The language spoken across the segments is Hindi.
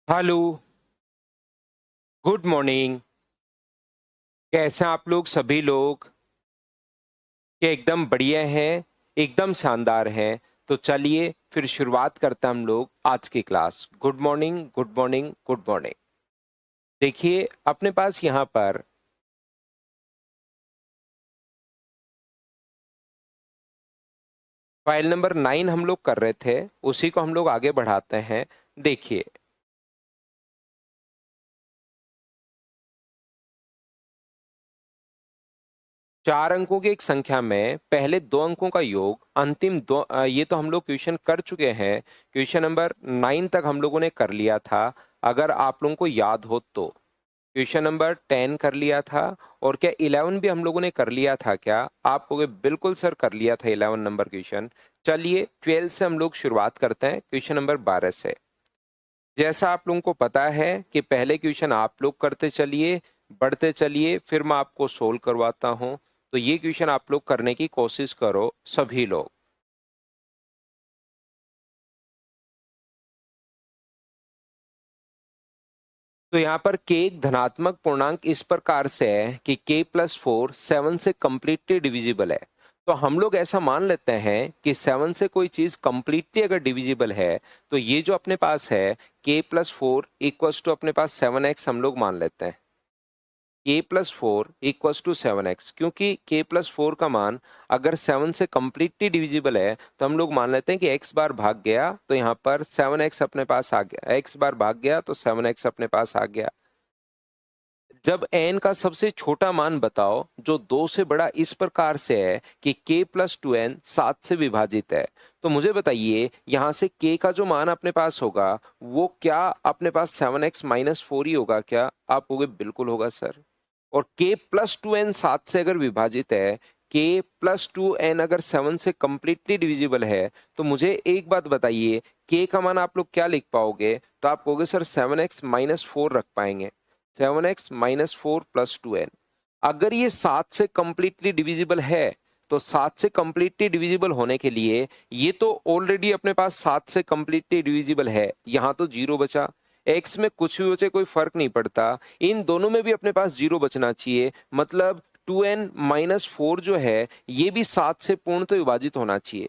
हेलो। Good morning. कैसे हैं आप लोग सभी लोग? कि एकदम बढ़िया हैं, एकदम शानदार हैं। तो चलिए फिर शुरुआत करते हैं हम लोग आज की class. Good morning, good morning, good morning. देखिए अपने पास यहाँ पर फाइल नंबर 9 हम लोग कर रहे थे, उसी को हम लोग आगे बढ़ाते हैं। देखिए, 4 अंकों की एक संख्या में पहले 2 अंकों का योग अंतिम दो ये तो हम लोग क्वेश्चन कर चुके हैं। क्वेश्चन नंबर 9 तक हम लोगों ने कर लिया था, अगर आप लोगों को याद हो तो। क्वेश्चन नंबर 10 कर लिया था, और क्या 11 भी हम लोगों ने कर लिया था? क्या आप कहोगे बिल्कुल सर कर लिया था 11 नंबर क्वेश्चन। चलिए 12 से हम लोग शुरुआत करते हैं, क्वेश्चन नंबर 12 से। जैसा आप लोगों को पता है कि पहले क्वेश्चन आप लोग करते चलिए, बढ़ते चलिए, फिर मैं आपको सोल्व करवाता हूं। तो ये क्वेश्चन आप लोग करने की कोशिश करो सभी लोग। तो यहाँ पर के एक धनात्मक पूर्णांक इस प्रकार से है कि k+4 7 से कंप्लीटली डिविजिबल है। तो हम लोग ऐसा मान लेते हैं कि 7 से कोई चीज कंप्लीटली अगर डिविजिबल है, तो ये जो अपने पास है k+4 इक्वल्स टू अपने पास 7x हम लोग मान लेते हैं। k+4 इक्वल्स टू 7x, क्योंकि k+4 का मान अगर 7 से कंप्लीटली डिविजिबल है तो हम लोग मान लेते हैं कि x बार भाग गया तो यहाँ पर 7x अपने पास आ गया, x बार भाग गया तो 7x अपने पास आ गया। जब n का सबसे छोटा मान बताओ जो 2 से बड़ा इस प्रकार से है कि k+2n 7 से विभाजित है, तो मुझे बताइए यहां से k का जो मान अपने पास होगा वो क्या अपने पास 7x-4 ही होगा? क्या आप कहोगे बिल्कुल होगा सर। और k+2n 7 से अगर विभाजित है, k+2n अगर 7 से कंप्लीटली डिविजिबल है, तो मुझे एक बात बताइए k का मान आप लोग क्या लिख पाओगे? तो आप कहोगे सर 7x-4 रख पाएंगे। 7x-4 प्लस 2n, अगर ये 7 से कंप्लीटली डिविजिबल है तो 7 से कंप्लीटली डिविजिबल होने के लिए ये तो ऑलरेडी अपने पास 7 से कंप्लीटली डिविजिबल है, यहां तो जीरो बचा। एक्स में कुछ भी बचे कोई फर्क नहीं पड़ता, इन दोनों में भी अपने पास जीरो बचना चाहिए, मतलब 2n-4 जो है ये भी 7 से पूर्णतः विभाजित होना चाहिए।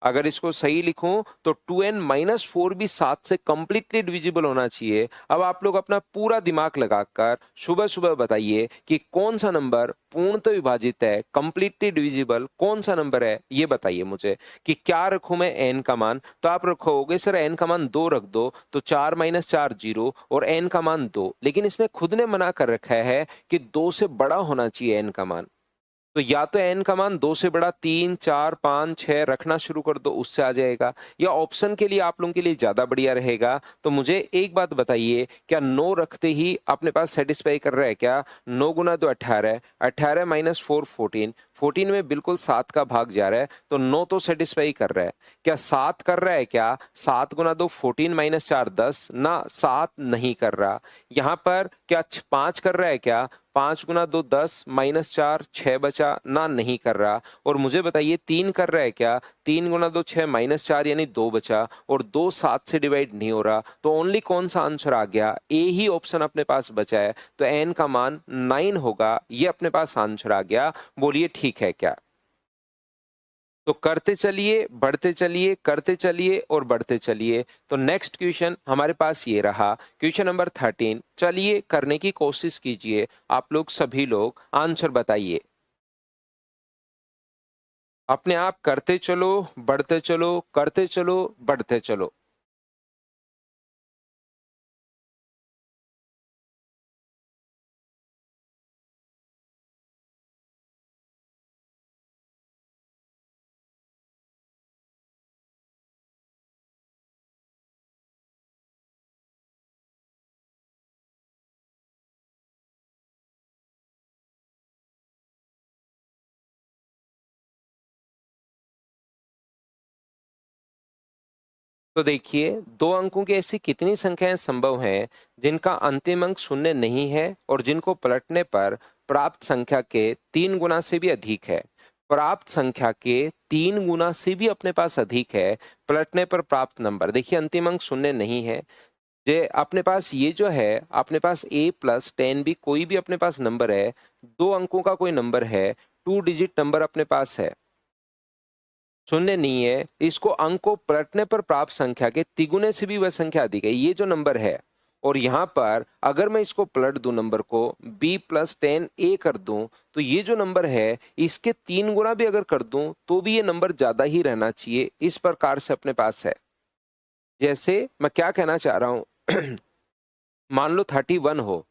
अगर इसको सही लिखूं तो 2n-4 भी 7 से कंप्लीटली डिविजिबल होना चाहिए। अब आप लोग अपना पूरा दिमाग लगाकर सुबह सुबह बताइए कि कौन सा नंबर पूर्णतः विभाजित है, कंप्लीटली डिविजिबल कौन सा नंबर है, ये बताइए मुझे कि क्या रखूं मैं n का मान। तो आप रखोगे सर n का मान 2 रख दो, तो 4-4 0 और n का मान 2, लेकिन इसने खुद ने मना कर रखा है कि 2 से बड़ा होना चाहिए n का मान। तो या तो n का मान 2 से बड़ा 3, 4, 5, 6 रखना शुरू कर दो, उससे आ जाएगा, या ऑप्शन के लिए आप लोगों के लिए ज्यादा बढ़िया रहेगा। तो मुझे एक बात बताइए, क्या 9 रखते ही अपने पास सेटिस्फाई कर रहा है? क्या 9 गुना 2 18, 18-4 14, 14 में बिल्कुल 7 का भाग जा रहा है, तो 9 तो सेटिस्फाई कर रहा है। क्या 7 कर रहा है? क्या 7 गुना 2 14-4 10 ना, 7 नहीं कर रहा। यहाँ पर क्या 5 कर रहा है? क्या 5 गुना 2 10-4 6 बचा ना, नहीं कर रहा। और मुझे बताइए 3 कर रहा है? क्या 3 गुना 2 6-4 यानी 2 बचा, और 2 7 से डिवाइड नहीं हो रहा, तो ओनली कौन सा आंसर आ गया? ए ही ऑप्शन अपने पास बचा है, तो एन का मान 9 होगा, ये अपने पास आंसर आ गया। बोलिए ठीक है क्या? तो करते चलिए, बढ़ते चलिए, करते चलिए और बढ़ते चलिए। तो नेक्स्ट क्वेश्चन हमारे पास ये रहा, क्वेश्चन नंबर 13। चलिए करने की कोशिश कीजिए, आप लोग सभी लोग आंसर बताइए। अपने आप करते चलो, बढ़ते चलो, करते चलो, बढ़ते चलो। तो देखिए 2 अंकों की ऐसी कितनी संख्याएं संभव हैं जिनका अंतिम अंक शून्य नहीं है और जिनको पलटने पर प्राप्त संख्या के 3 गुना से भी अधिक है। प्राप्त संख्या के 3 गुना से भी अपने पास अधिक है, पलटने पर प्राप्त नंबर। देखिए अंतिम अंक शून्य नहीं है, जे अपने पास ये जो है, अपने पास a प्लस 10b कोई भी अपने पास नंबर है, 2 अंकों का कोई नंबर है, 2 डिजिट नंबर अपने पास है, शून्य नहीं है, इसको अंक को पलटने पर प्राप्त संख्या के तिगुने से भी वह संख्या अधिक है, ये जो नंबर है। और यहां पर अगर मैं इसको पलट दूं, नंबर को b प्लस 10a कर दूं, तो ये जो नंबर है इसके 3 गुना भी अगर कर दूं तो भी ये नंबर ज्यादा ही रहना चाहिए, इस प्रकार से अपने पास है। जैसे मैं क्या कहना चाह रहा हूं मान लो 31 हो,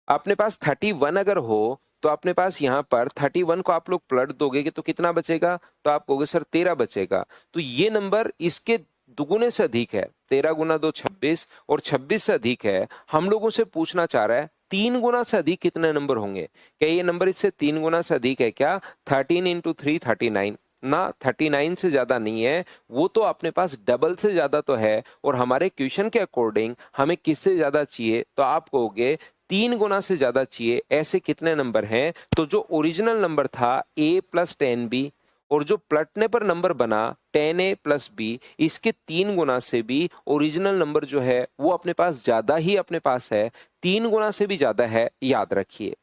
अपने पास 31 अगर हो तो अपने पास यहाँ पर 31 को आप लोग पलट दोगे कि तो कितना बचेगा, तो आप कहोगे सर 13 बचेगा। तो ये नंबर इसके दुगुने से अधिक है, 13 गुना 2 26 और 26 से अधिक है। हम लोगों से पूछना चाह रहा है 3 गुना से अधिक कितने नंबर होंगे, क्या ये नंबर इससे 3 गुना से अधिक है क्या? 13 इंटू 3 39 ना, 39 से ज्यादा नहीं है, वो तो अपने पास डबल से ज्यादा तो है। और हमारे क्वेश्चन के अकॉर्डिंग हमें किससे ज्यादा चाहिए, तो आप कहोगे 3 गुना से ज्यादा चाहिए। ऐसे कितने नंबर हैं, तो जो ओरिजिनल नंबर था a प्लस 10b और जो पलटने पर नंबर बना 10a प्लस b, इसके 3 गुना से भी ओरिजिनल नंबर जो है वो अपने पास ज्यादा ही अपने पास है, 3 गुना से भी ज्यादा है, याद रखिए।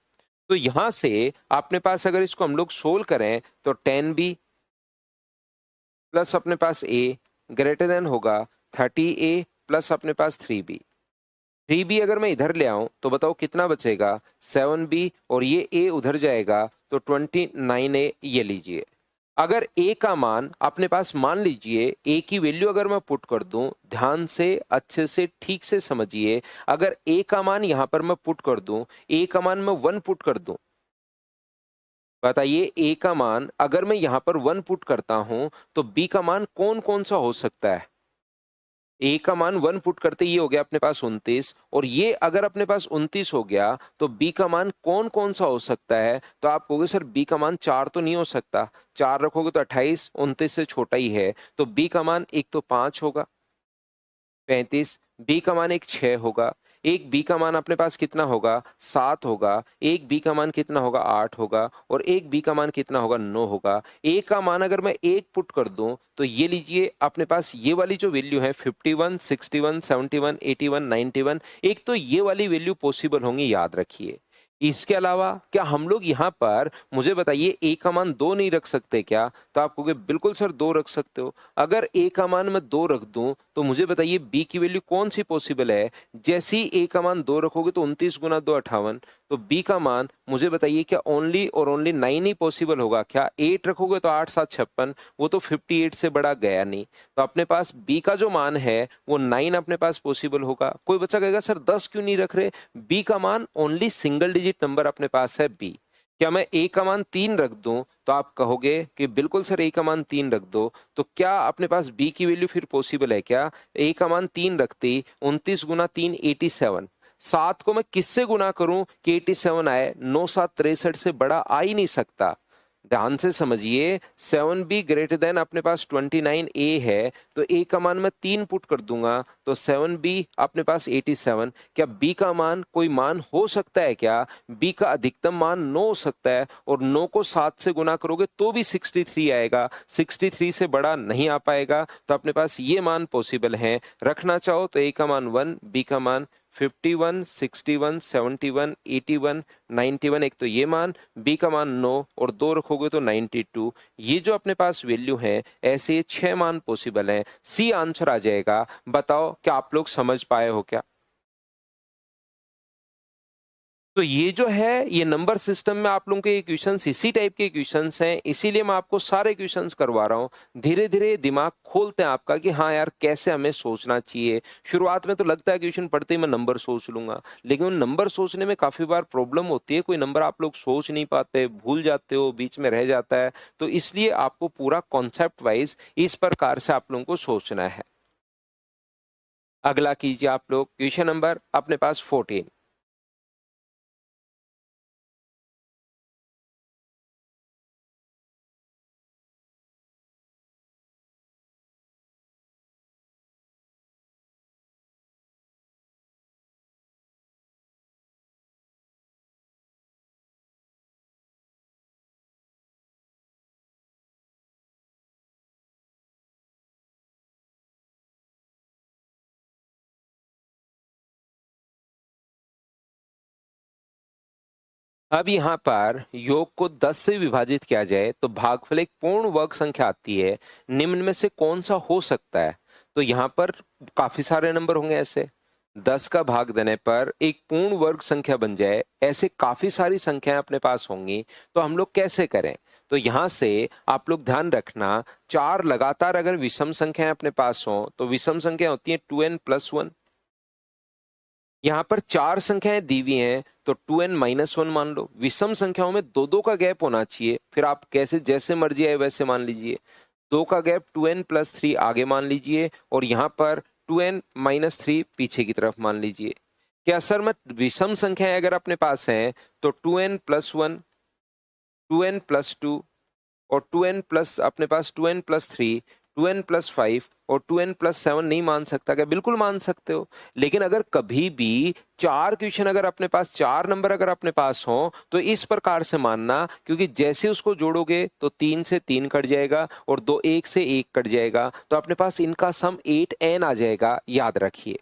तो यहां से अपने पास अगर इसको हम लोग सोल्व करें तो 10b प्लस अपने पास a ग्रेटर देन होगा 30a प्लस अपने पास 3b। 3b अगर मैं इधर ले आऊं तो बताओ कितना बचेगा, 7b, और ये a उधर जाएगा तो 29a, ये लीजिए। अगर a का मान अपने पास, मान लीजिए a की वैल्यू अगर मैं पुट कर दूं, ध्यान से अच्छे से ठीक से समझिए, अगर a का मान यहां पर मैं पुट कर दूं, a का मान मैं 1 पुट कर दूं, बताइए a का मान अगर मैं यहां पर 1 पुट करता हूं तो b का मान कौन कौन सा हो सकता है? ए का मान 1 पुट करते ये हो गया अपने पास 29, और ये अगर अपने पास 29 हो गया तो बी का मान कौन कौन सा हो सकता है? तो आप कहोगे सर बी का मान 4 तो नहीं हो सकता, 4 रखोगे तो 28, 29 से छोटा ही है, तो बी का मान एक तो 5 होगा, 35, बी का मान एक 6 होगा, एक बी का मान अपने पास कितना होगा, 7 होगा, एक बी का मान कितना होगा, 8 होगा, और एक बी का मान कितना होगा, 9 होगा। ए का मान अगर मैं एक पुट कर दूं तो ये लीजिए अपने पास ये वाली जो वैल्यू है 51, 61, 71, 81, 91, एक तो ये वाली वैल्यू पॉसिबल होंगी, याद रखिए। इसके अलावा क्या हम लोग यहाँ पर, मुझे बताइए ए का मान 2 नहीं रख सकते क्या? तो आप कहोगे बिल्कुल सर 2 रख सकते हो। अगर ए का मान मैं 2 रख दूं तो मुझे बताइए बी की वैल्यू कौन सी पॉसिबल है? जैसे ही ए का मान 2 रखोगे तो 29 गुना 2 58, तो बी का मान मुझे बताइए क्या ओनली और ओनली 9 ही पॉसिबल होगा क्या? 8 रखोगे तो 8 7 56, वो तो 58 से बड़ा गया नहीं। तो अपने पास बी का जो मान है वो 9 अपने पास पॉसिबल होगा। कोई बच्चा कहेगा सर 10 क्यों नहीं रख रहे? बी का मान ओनली सिंगल डिजिट नंबर अपने पास है बी। क्या मैं ए का मान 3 रख दूं तो आप कहोगे कि बिल्कुल सर ए का मान 3 रख दो, तो क्या अपने पास बी की वैल्यू फिर पॉसिबल है क्या? ए का मान 3 रखते ही 29 गुना 3 87, 7 को मैं किससे गुना करूं कि 87 आए? 9 7 63 से बड़ा आ ही नहीं सकता। ध्यान से समझिए, 7b ग्रेटर देन अपने पास 29a है, तो a का मान मैं 3 पुट कर दूंगा तो 7b अपने पास 87। क्या b का मान कोई मान हो सकता है क्या? b का अधिकतम मान 9 हो सकता है, और 9 को 7 से गुना करोगे तो भी 63 आएगा, 63 से बड़ा नहीं आ पाएगा। तो अपने पास ये मान पॉसिबल हैं। रखना चाहो तो a का मान 1, b का मान 51, 61, 71, 81, 91, एक तो ये मान, बी का मान 9 और 2 रखोगे तो 92। ये जो अपने पास वैल्यू है, ऐसे ये 6 मान पॉसिबल हैं, सी आंसर आ जाएगा। बताओ क्या आप लोग समझ पाए हो क्या? तो ये जो है, ये नंबर सिस्टम में आप लोगों के क्वेश्चंस इसी टाइप के क्वेश्चंस हैं, इसीलिए मैं आपको सारे क्वेश्चंस करवा रहा हूँ। धीरे धीरे दिमाग खोलते हैं आपका कि हाँ यार कैसे हमें सोचना चाहिए। शुरुआत में तो लगता है क्वेश्चन पढ़ते ही मैं नंबर सोच लूंगा, लेकिन उन नंबर सोचने में काफी बार प्रॉब्लम होती है, कोई नंबर आप लोग सोच नहीं पाते, भूल जाते हो, बीच में रह जाता है। तो इसलिए आपको पूरा कॉन्सेप्ट वाइज इस प्रकार से आप लोगों को सोचना है। अगला कीजिए आप लोग, क्वेश्चन नंबर अपने पास 14। अब यहाँ पर योग को 10 से विभाजित किया जाए तो भागफल एक पूर्ण वर्ग संख्या आती है, निम्न में से कौन सा हो सकता है? तो यहाँ पर काफी सारे नंबर होंगे ऐसे, 10 का भाग देने पर एक पूर्ण वर्ग संख्या बन जाए, ऐसे काफी सारी संख्याएं अपने पास होंगी। तो हम लोग कैसे करें? तो यहां से आप लोग ध्यान रखना, चार लगातार अगर विषम संख्याएं अपने पास हो तो विषम संख्या होती है 2n+1। यहाँ पर चार संख्याएं दी हुई हैं तो 2n-1 मान लो। विषम संख्याओं में दो दो का गैप होना चाहिए, फिर आप कैसे जैसे मर्जी आए वैसे मान लीजिए। दो का गैप 2n+3 आगे मान लीजिए और यहाँ पर 2n-3 पीछे की तरफ मान लीजिए। क्या सर मैं विषम संख्याएं अगर अपने पास हैं तो 2n+1, 2n+2 और 2n प्लस अपने पास 2n+3, 2n+5 और 2n+7 नहीं मान सकता क्या? बिल्कुल मान सकते हो। लेकिन अगर कभी भी चार क्वेश्चन अगर अपने पास, चार नंबर अगर अपने पास हो तो इस प्रकार से मानना, क्योंकि जैसे उसको जोड़ोगे तो 3 से 3 कट जाएगा और 2 1 से 1 कट जाएगा, तो अपने पास इनका सम 8n आ जाएगा, याद रखिए।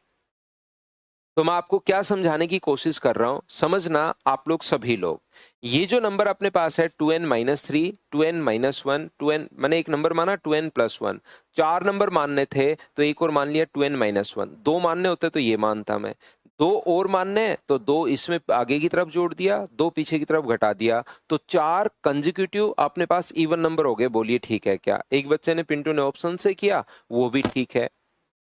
तो मैं आपको क्या समझाने की कोशिश कर रहा हूं, समझना आप लोग सभी लोग। ये जो नंबर अपने पास है 2n-3, 2n-1, 2n, मैंने एक नंबर माना 2n+1, चार नंबर मानने थे तो एक और मान लिया 2n-1, दो मानने होते तो ये मानता मैं, दो और मानने हैं तो दो इसमें आगे की तरफ जोड़ दिया, दो पीछे की तरफ घटा दिया, तो चार कंजिक्यूटिव अपने पास इवन नंबर हो गए। बोलिए ठीक है क्या? एक बच्चे ने, पिंटू ने ऑप्शन से किया, वो भी ठीक है।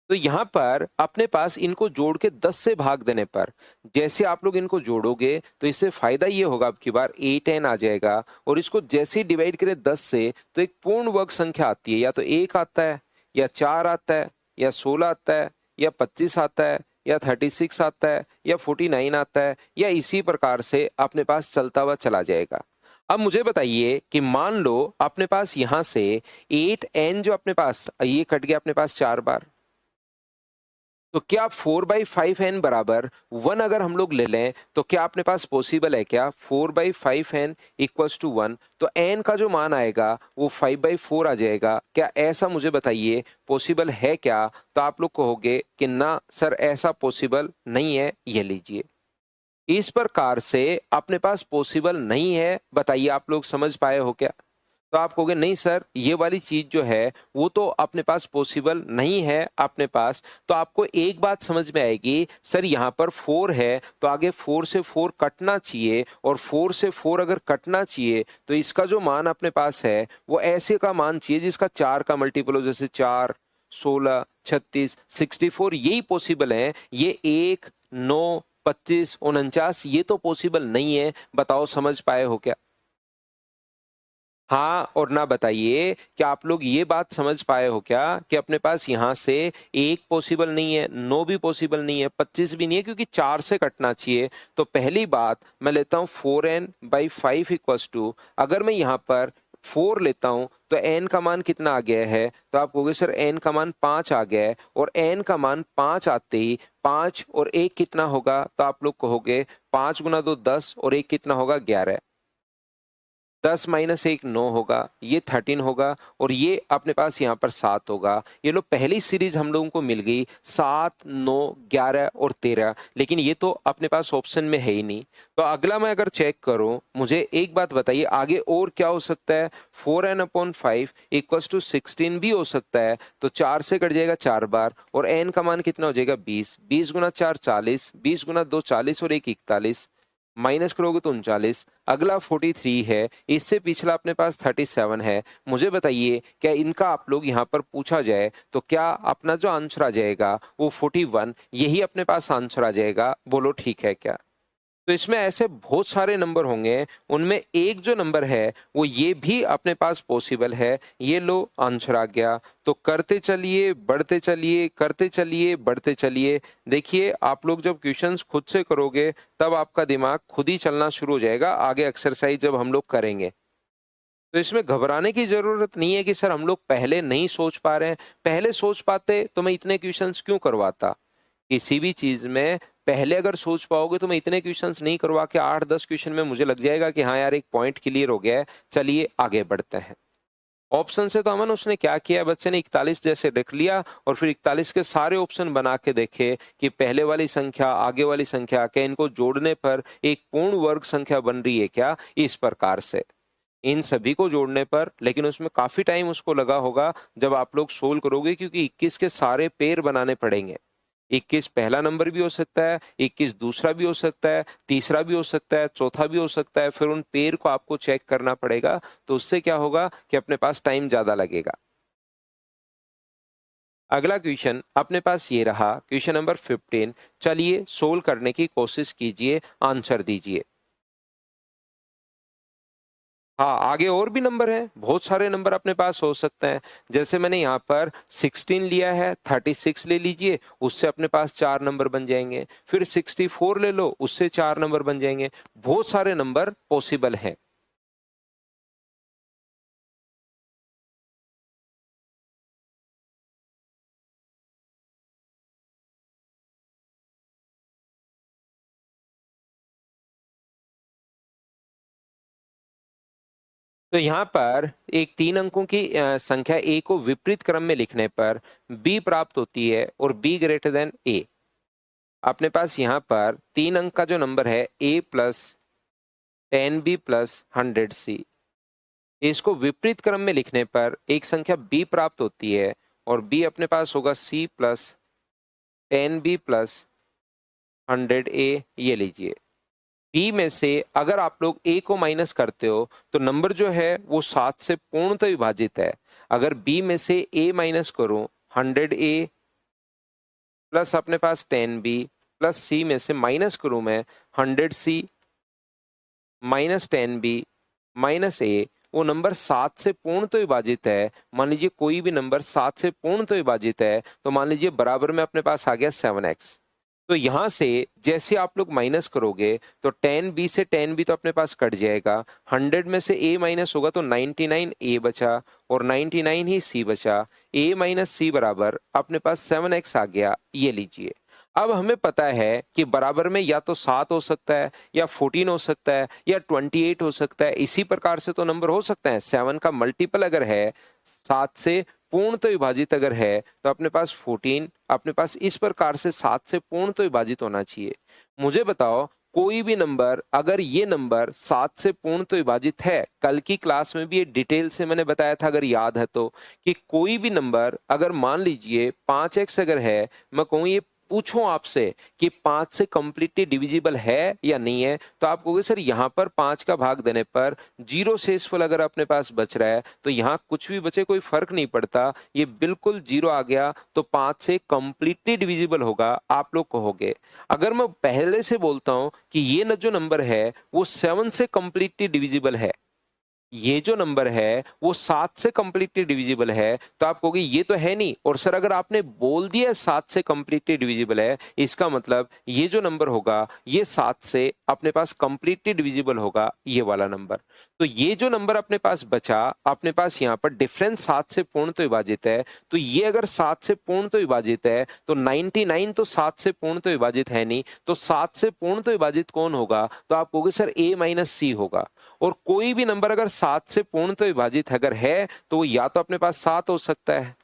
तो यहां पर अपने पास इनको जोड़ के 10 से भाग देने पर, जैसे आप लोग इनको जोड़ोगे तो इससे फायदा ये होगा, अब की बार 8n आ जाएगा, और इसको जैसे ही डिवाइड करें 10 से तो एक पूर्ण वर्ग संख्या आती है, या तो 1 आता है, या 4 आता है, या 16 आता है, या 25 आता है, या 36 आता है, या 49 आता है, या इसी प्रकार से अपने पास चलता हुआ चला जाएगा। अब मुझे बताइए कि मान लो अपने पास यहां से 8n जो अपने पास ये कट गया अपने पास 4 बार, तो क्या 4/5n बराबर 1 अगर हम लोग ले लें तो क्या अपने पास पॉसिबल है क्या? 4/5n इक्वल्स टू 1, तो n का जो मान आएगा वो 5/4 आ जाएगा। क्या ऐसा, मुझे बताइए, पॉसिबल है क्या? तो आप लोग कहोगे कि ना सर ऐसा पॉसिबल नहीं है, ये लीजिए। इस प्रकार से अपने पास पॉसिबल नहीं है, बताइए आप लोग समझ पाए हो क्या? तो आप कहोगे नहीं सर ये वाली चीज जो है वो तो अपने पास पॉसिबल नहीं है अपने पास। तो आपको एक बात समझ में आएगी, सर यहाँ पर 4 है तो आगे 4 से 4 कटना चाहिए, और 4 से 4 अगर कटना चाहिए तो इसका जो मान अपने पास है वो ऐसे का मान चाहिए जिसका 4 का मल्टीपल हो, जैसे 4, 16, 36, 64, यही पॉसिबल है। ये 1, 9, 25, 49 ये तो पॉसिबल नहीं है। बताओ समझ पाए हो क्या? हाँ और ना बताइए कि आप लोग ये बात समझ पाए हो क्या कि अपने पास यहां से 1 पॉसिबल नहीं है, 9 भी पॉसिबल नहीं है, 25 भी नहीं है, क्योंकि 4 से कटना चाहिए। तो पहली बात मैं लेता हूं 4n/5 इक्वल्स टू, अगर मैं यहां पर 4 लेता हूं तो n का मान कितना आ गया है? तो आप कहोगे सर n का मान 5 आ गया है, और n का मान 5 आते ही 5 और 1 कितना होगा? तो आप लोग कहोगे 5 गुना 2 10 और 1 कितना होगा? 11। 10 माइनस 1 9 होगा, ये 13 होगा, और ये अपने पास यहाँ पर 7 होगा। ये लो पहली सीरीज हम लोगों को मिल गई 7, 9, 11 और 13, लेकिन ये तो अपने पास ऑप्शन में है ही नहीं। तो अगला मैं अगर चेक करूं, मुझे एक बात बताइए आगे और क्या हो सकता है? 4n/5 इक्वल्स टू 16 भी हो सकता है। तो 4 से कट जाएगा 4 बार, और n का मान कितना हो जाएगा? 20। 20 गुना 4 40, 20 गुना 2 40 और 1 41, माइनस करोगे तो 39। अगला 43 है, इससे पिछला अपने पास 37 है। मुझे बताइए क्या इनका आप लोग यहाँ पर पूछा जाए तो क्या अपना जो आंसर आ जाएगा वो 41, यही अपने पास आंसर आ जाएगा? बोलो ठीक है क्या? तो इसमें ऐसे बहुत सारे नंबर होंगे, उनमें एक जो नंबर है वो ये भी अपने पास पॉसिबल है। ये लो आंसर आ गया। तो करते चलिए, बढ़ते चलिए, करते चलिए, बढ़ते चलिए। देखिए आप लोग जब क्वेश्चंस खुद से करोगे तब आपका दिमाग खुद ही चलना शुरू हो जाएगा, आगे एक्सरसाइज जब हम लोग करेंगे। तो इसमें घबराने की जरूरत नहीं है कि सर हम लोग पहले नहीं सोच पा रहे हैं। पहले सोच पाते तो मैं इतने क्वेश्चंस क्यों करवाता? किसी भी चीज में पहले अगर सोच पाओगे तो मैं इतने क्वेश्चंस नहीं करवा के 8-10 क्वेश्चन में मुझे लग जाएगा कि हाँ यार एक पॉइंट क्लियर हो गया है, चलिए आगे बढ़ते हैं। ऑप्शन से तो अमन उसने क्या किया, बच्चे ने 41 जैसे रख लिया और फिर 41 के सारे ऑप्शन बना के देखे कि पहले वाली संख्या आगे वाली संख्या क्या इनको जोड़ने पर एक पूर्ण वर्ग संख्या बन रही है क्या, इस प्रकार से इन सभी को जोड़ने पर। लेकिन उसमें काफी टाइम उसको लगा होगा जब आप लोग सोल्व करोगे, क्योंकि 21 के सारे पेयर बनाने पड़ेंगे। 21 पहला नंबर भी हो सकता है, 21 दूसरा भी हो सकता है, तीसरा भी हो सकता है, चौथा भी हो सकता है, फिर उन पेयर को आपको चेक करना पड़ेगा। तो उससे क्या होगा कि अपने पास टाइम ज्यादा लगेगा। अगला क्वेश्चन अपने पास ये रहा, क्वेश्चन नंबर 15। चलिए सोल्व करने की कोशिश कीजिए, आंसर दीजिए। हाँ, आगे और भी नंबर हैं, बहुत सारे नंबर अपने पास हो सकते हैं। जैसे मैंने यहाँ पर 16 लिया है, 36 ले लीजिए, उससे अपने पास 4 नंबर बन जाएंगे। फिर 64 ले लो, उससे 4 नंबर बन जाएंगे। बहुत सारे नंबर पॉसिबल हैं। तो यहाँ पर एक 3 अंकों की संख्या ए को विपरीत क्रम में लिखने पर बी प्राप्त होती है और बी ग्रेटर देन ए। अपने पास यहाँ पर 3 अंक का जो नंबर है ए प्लस 10b प्लस 100c, इसको विपरीत क्रम में लिखने पर एक संख्या b प्राप्त होती है और b अपने पास होगा c plus 10b plus 100a। ये लीजिए, b में से अगर आप लोग a को माइनस करते हो तो नंबर जो है वो 7 से पूर्णतः विभाजित है। अगर b में से a माइनस करूं 100a प्लस अपने पास 10b प्लस c में से माइनस करूं मैं 100c माइनस 10b माइनस ए, वो नंबर 7 से पूर्ण तो विभाजित है। मान लीजिए कोई भी नंबर 7 से पूर्ण तो विभाजित है, तो मान लीजिए बराबर में अपने पास आ गया 7x। तो यहां से जैसे आप लोग माइनस करोगे तो 10b से 10b तो अपने पास कट जाएगा, 100 में से a माइनस होगा तो 99 a बचा और 99 ही c बचा। a माइनस c बराबर अपने पास 7x आ गया। ये लीजिए, अब हमें पता है कि बराबर में या तो 7 हो सकता है या 14 हो सकता है या 28 हो सकता है। इसी प्रकार से तो नंबर हो सकता है। 7 का मल्टीपल अगर है 7 से पूर्ण तो विभाजित अगर है तो अपने पास 14, अपने पास इस प्रकार से 7 से पूर्ण तो विभाजित होना चाहिए। मुझे बताओ कोई भी नंबर अगर ये नंबर 7 से पूर्ण तो विभाजित है, कल की क्लास में भी ये डिटेल से मैंने बताया था अगर याद है तो, कि कोई भी नंबर अगर मान लीजिए 5x अगर है, मैं कहूँ ये पूछूं आपसे कि 5 से कंप्लीटली डिविजिबल है या नहीं है, तो आप कहोगे सर यहाँ पर 5 का भाग देने पर जीरो शेषफल अगर अपने पास बच रहा है तो यहाँ कुछ भी बचे कोई फर्क नहीं पड़ता, ये बिल्कुल जीरो आ गया तो 5 से कंप्लीटली डिविजिबल होगा, आप लोग कहोगे। अगर मैं पहले से बोलता हूं कि ये न जो नंबर है वो 7 से कंप्लीटली डिविजिबल है, ये जो नंबर है वो 7 से कंप्लीटली डिविजिबल है, तो आप कहोगे ये तो है नहीं। और सर अगर आपने बोल दिया 7 से कंप्लीटली डिविजिबल है, इसका मतलब ये जो नंबर होगा ये 7 से अपने पास कंप्लीटली डिविजिबल होगा, ये वाला नंबर। तो ये जो नंबर अपने पास बचा, अपने पास यहाँ पर डिफरेंस 7 से पूर्ण तो विभाजित है, तो ये अगर 7 से पूर्ण तो विभाजित है तो 99 तो 7 से पूर्ण तो विभाजित है नहीं, तो 7 से पूर्ण तो विभाजित कौन होगा, तो आप कहोगे सर a माइनस c होगा। और कोई भी नंबर अगर 7 से पूर्ण तो विभाजित अगर है तो वो या तो अपने पास 7 हो सकता है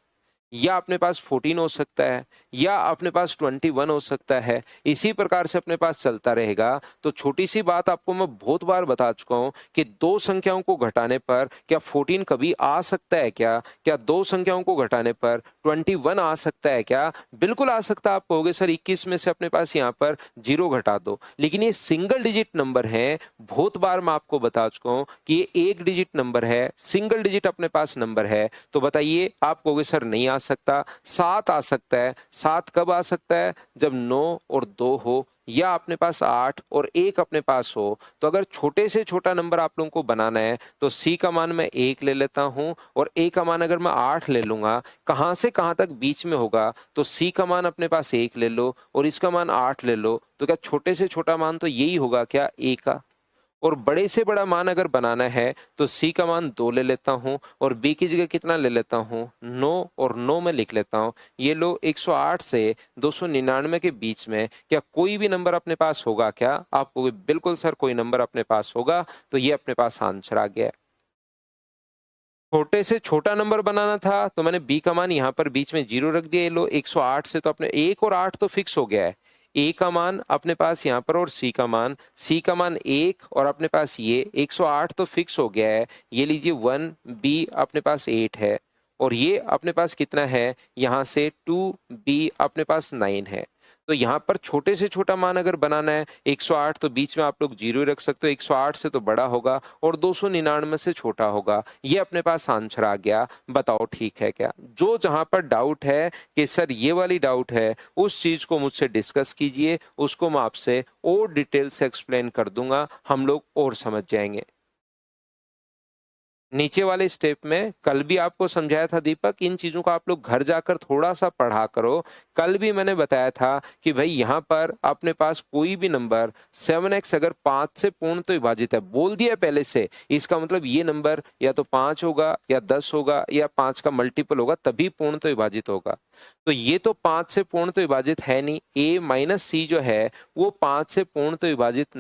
या अपने पास 14 हो सकता है या अपने पास 21 हो सकता है। इसी प्रकार से अपने पास चलता रहेगा। तो छोटी सी बात आपको मैं बहुत बार बता चुका हूं कि दो संख्याओं को घटाने पर क्या 14 कभी आ सकता है क्या दो संख्याओं को घटाने पर 21 आ सकता है क्या? बिल्कुल आ सकता है। आप कहोगे सर 21 में से अपने पास यहाँ पर 0 घटा दो, लेकिन ये सिंगल डिजिट नंबर है। बहुत बार मैं आपको बता चुका हूं कि ये एक डिजिट नंबर है, सिंगल डिजिट अपने पास नंबर है। तो बताइए, आप कहोगे सर नहीं आ सकता, 7 आ सकता है। 7 कब आ सकता है? जब 9 और 2 हो या अपने पास 8 और 1 अपने पास हो। तो अगर छोटे से छोटा नंबर आप लोगों को बनाना है तो c का मान मैं 1 ले लेता हूं और a का मान अगर मैं 8 ले लूंगा, कहां से कहां तक बीच में होगा, तो c का मान अपने पास 1 ले लो और इसका मान 8 ले लो। तो क्या छोटे से छोटा मान तो यही होगा क्या? a का। और बड़े से बड़ा मान अगर बनाना है तो c का मान 2 ले लेता हूं और b की जगह कितना ले लेता हूं? 9 और 9 में लिख लेता हूं। ये लो, 108 से 299 के बीच में क्या कोई भी नंबर अपने पास होगा क्या? आपको बिल्कुल सर कोई नंबर अपने पास होगा। तो ये अपने पास आंसर आ गया। छोटे से छोटा नंबर बनाना था तो मैंने b का मान यहाँ पर बीच में 0 रख दिया। ये लो 108 से तो अपने 1 और 8 तो फिक्स हो गया है। a का मान अपने पास यहाँ पर और c का मान 1 और अपने पास ये 108 तो फिक्स हो गया है। ये लीजिए 1, b अपने पास 8 है और ये अपने पास कितना है, यहाँ से 2b अपने पास 9 है। तो यहाँ पर छोटे से छोटा मान अगर बनाना है 108 तो बीच में आप लोग 0 रख सकते हो। 108 से तो बड़ा होगा और 299 से छोटा होगा। ये अपने पास आंसर आ गया। बताओ ठीक है क्या? जो जहां पर डाउट है कि सर ये वाली डाउट है, उस चीज को मुझसे डिस्कस कीजिए, उसको मैं आपसे और डिटेल से एक्सप्लेन कर दूंगा, हम लोग और समझ जाएंगे। नीचे वाले स्टेप में कल भी आपको समझाया था दीपक, इन चीजों को आप लोग घर जाकर थोड़ा सा पढ़ा करो। कल भी मैंने बताया था कि भाई यहाँ पर अपने पास कोई भी नंबर 7x अगर 5 से पूर्ण तो विभाजित है, बोल दिया पहले से, इसका मतलब ये नंबर या तो 5 होगा या 10 होगा या 5 का मल्टीपल होगा, तभी पूर्ण तो विभाजित होगा। तो ये तो 5 से पूर्ण तो विभाजित है नहीं। a माइनस सी जो है वो 5 से पूर्ण तो विभाजित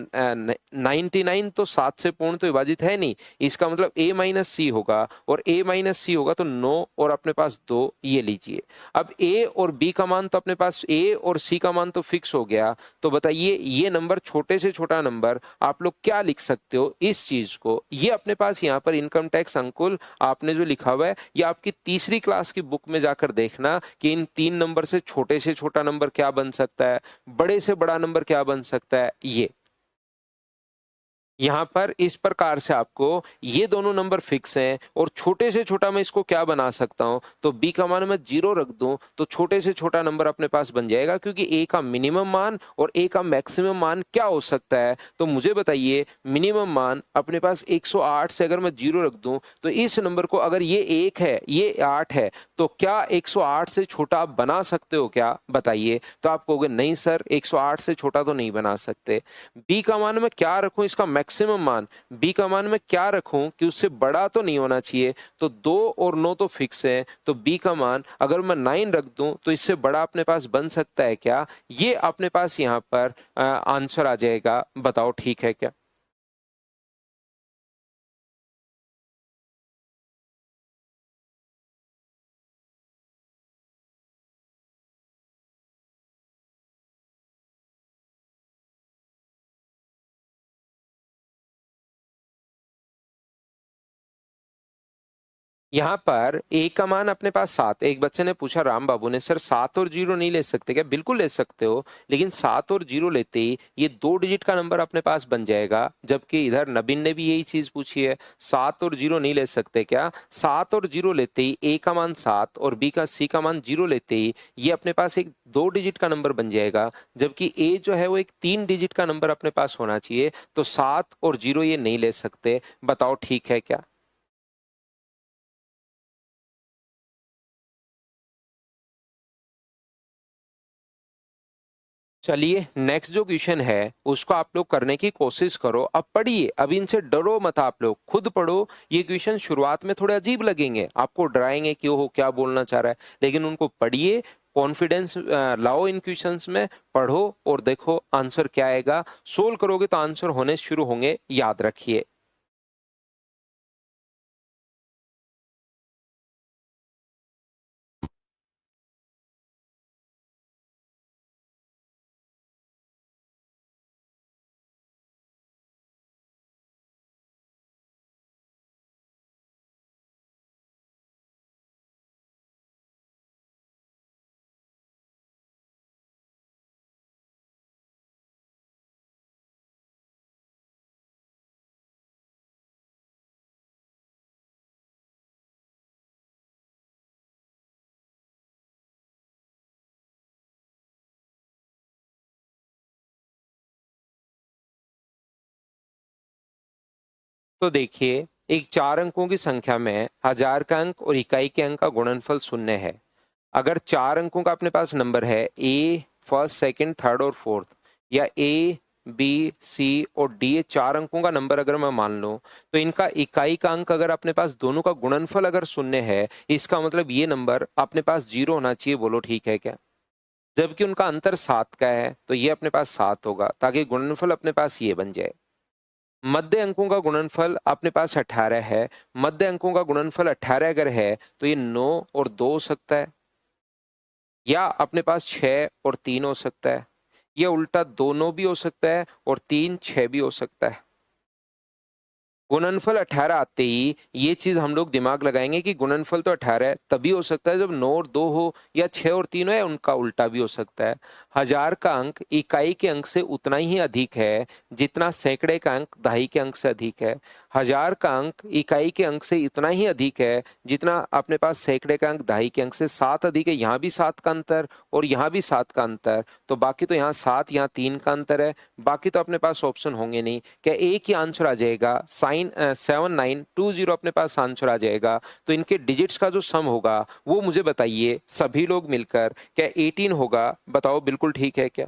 99 तो 7 से पूर्ण तो विभाजित है नहीं। इसका मतलब a माइनस सी होगा और a माइनस सी होगा तो 9 और अपने पास 2। ये लीजिए, अब a और b का मान तो अपने पास, a और c का मान तो फिक्स हो गया। तो बताइए ये नंबर, छोटे से छोटा नंबर आप लोग क्या लिख सकते हो इस चीज को? ये अपने पास यहाँ पर इनकम टैक्स अंकुल आपने जो लिखा हुआ है, ये आपकी तीसरी क्लास की बुक में जाकर देखना कि इन 3 नंबर से छोटा नंबर क्या बन सकता है, बड़े से बड़ा नंबर क्या बन सकता है। ये यहां पर इस प्रकार से आपको ये दोनों नंबर फिक्स हैं और छोटे से छोटा मैं इसको क्या बना सकता हूं, तो b का मान मैं 0 रख दूं तो छोटे से छोटा नंबर अपने पास बन जाएगा, क्योंकि a का मिनिमम मान और a का मैक्सिमम मान क्या हो सकता है। तो मुझे बताइए मिनिमम मान अपने पास 108 से अगर मैं 0 रख दूं तो इस नंबर को, अगर ये 1 है ये 8 है, तो क्या 108 से छोटा आप बना सकते हो क्या? बताइए। तो आप कहोगे नहीं सर 108 से छोटा तो नहीं बना सकते। बी का मान मैं क्या रखूं, इसका मैक्सिमम मान बी का मान मैं क्या रखूं कि उससे बड़ा तो नहीं होना चाहिए। तो 2 और 9 तो फिक्स है, तो बी का मान अगर मैं 9 रख दूं तो इससे बड़ा अपने पास बन सकता है क्या? ये अपने पास यहाँ पर आंसर आ जाएगा। बताओ ठीक है क्या? यहाँ पर ए का मान अपने पास 7। एक बच्चे ने पूछा राम बाबू ने, सर 7 और 0 नहीं ले सकते क्या? बिल्कुल ले सकते हो, लेकिन 7 और 0 लेते ही ये 2 डिजिट का नंबर अपने पास बन जाएगा। जबकि इधर नबीन ने भी यही चीज पूछी है, 7 और 0 नहीं ले सकते क्या? 7 और 0 लेते ही ए का मान 7 और सी का मान 0 लेते ही ये अपने पास एक 2 डिजिट का नंबर बन जाएगा। जबकि ए जो है वो एक 3 डिजिट का नंबर अपने पास होना चाहिए। तो 7 और 0 ये नहीं ले सकते। बताओ ठीक है क्या? चलिए नेक्स्ट जो क्वेश्चन है उसको आप लोग करने की कोशिश करो। अब पढ़िए, अब इनसे डरो मत, आप लोग खुद पढ़ो। ये क्वेश्चन शुरुआत में थोड़े अजीब लगेंगे, आपको डराएंगे कि वो क्या बोलना चाह रहा है, लेकिन उनको पढ़िए, कॉन्फिडेंस लाओ इन क्वेश्चंस में, पढ़ो और देखो आंसर क्या आएगा। सोल्व करोगे तो आंसर होने शुरू होंगे, याद रखिए। तो देखिए, एक 4 अंकों की संख्या में हजार का अंक और इकाई के अंक का गुणनफल शून्य है। अगर 4 अंकों का अपने पास नंबर है ए, फर्स्ट, सेकंड, थर्ड और फोर्थ, या ए, बी, सी और डी, ये 4 अंकों का नंबर अगर मैं मान लूं, तो इनका इकाई का अंक अगर अपने पास दोनों का गुणनफल अगर शून्य है, इसका मतलब ये नंबर अपने पास 0 होना चाहिए। बोलो ठीक है क्या? जबकि उनका अंतर 7 का है तो ये अपने पास 7 होगा, ताकि गुणनफल अपने पास ये बन जाए। मध्य अंकों का गुणनफल अपने पास 18 है। मध्य अंकों का गुणनफल 18 अगर है तो ये 9 और 2 हो सकता है, या अपने पास 6 और 3 हो सकता है, या उल्टा 2 9 भी हो सकता है और 3 6 भी हो सकता है। गुणनफल 18 आते ही ये चीज हम लोग दिमाग लगाएंगे कि गुणनफल तो 18 है, तभी हो सकता है जब 9 और 2 हो, या 6 और 3 हो, या उनका उल्टा भी हो सकता है। हजार का अंक इकाई के अंक से उतना ही अधिक है जितना सैकड़े का अंक दहाई के अंक से अधिक है। हजार का अंक इकाई के अंक से इतना ही अधिक है जितना अपने पास सैकड़े का अंक दहाई के अंक से 7 अधिक है। यहाँ भी 7 का अंतर और यहाँ भी 7 का अंतर, तो बाकी तो यहाँ 7, यहाँ 3 का अंतर है, बाकी तो अपने पास ऑप्शन होंगे नहीं। क्या एक ही आंसर आ जाएगा? 7920 अपने पास आंसर आ जाएगा। तो इनके डिजिट्स का जो सम होगा वो मुझे बताइए सभी लोग मिलकर, क्या 18 होगा? बताओ बिल्कुल ठीक है क्या?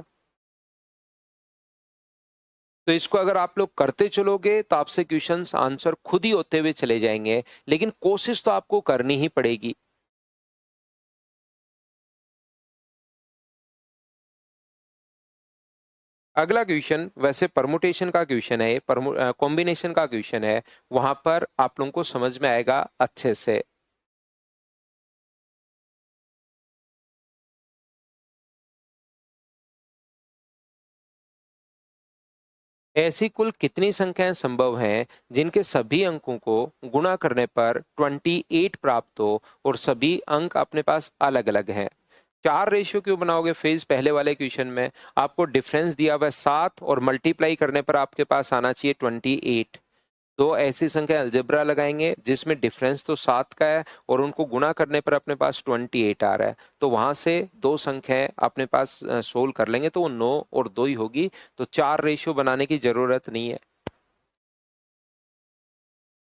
तो इसको अगर आप लोग करते चलोगे तो आपसे क्वेश्चंस आंसर खुद ही होते हुए चले जाएंगे, लेकिन कोशिश तो आपको करनी ही पड़ेगी। अगला क्वेश्चन वैसे परमुटेशन का क्वेश्चन है, कॉम्बिनेशन का क्वेश्चन है, वहां पर आप लोगों को समझ में आएगा अच्छे से। ऐसी कुल कितनी संख्याएं संभव हैं जिनके सभी अंकों को गुणा करने पर 28 प्राप्त हो और सभी अंक अपने पास अलग अलग हैं? चार रेशियो क्यों बनाओगे फेज? पहले वाले क्वेश्चन में आपको डिफरेंस दिया हुआ है 7 और मल्टीप्लाई करने पर आपके पास आना चाहिए 28। तो ऐसी संख्या अलजेब्रा लगाएंगे जिसमें डिफरेंस तो 7 का है और उनको गुणा करने पर अपने पास 28 आ रहा है, तो वहां से दो संख्याएं अपने पास सोल्व कर लेंगे तो वो 9 और 2 ही होगी। तो चार रेशियो बनाने की जरूरत नहीं है।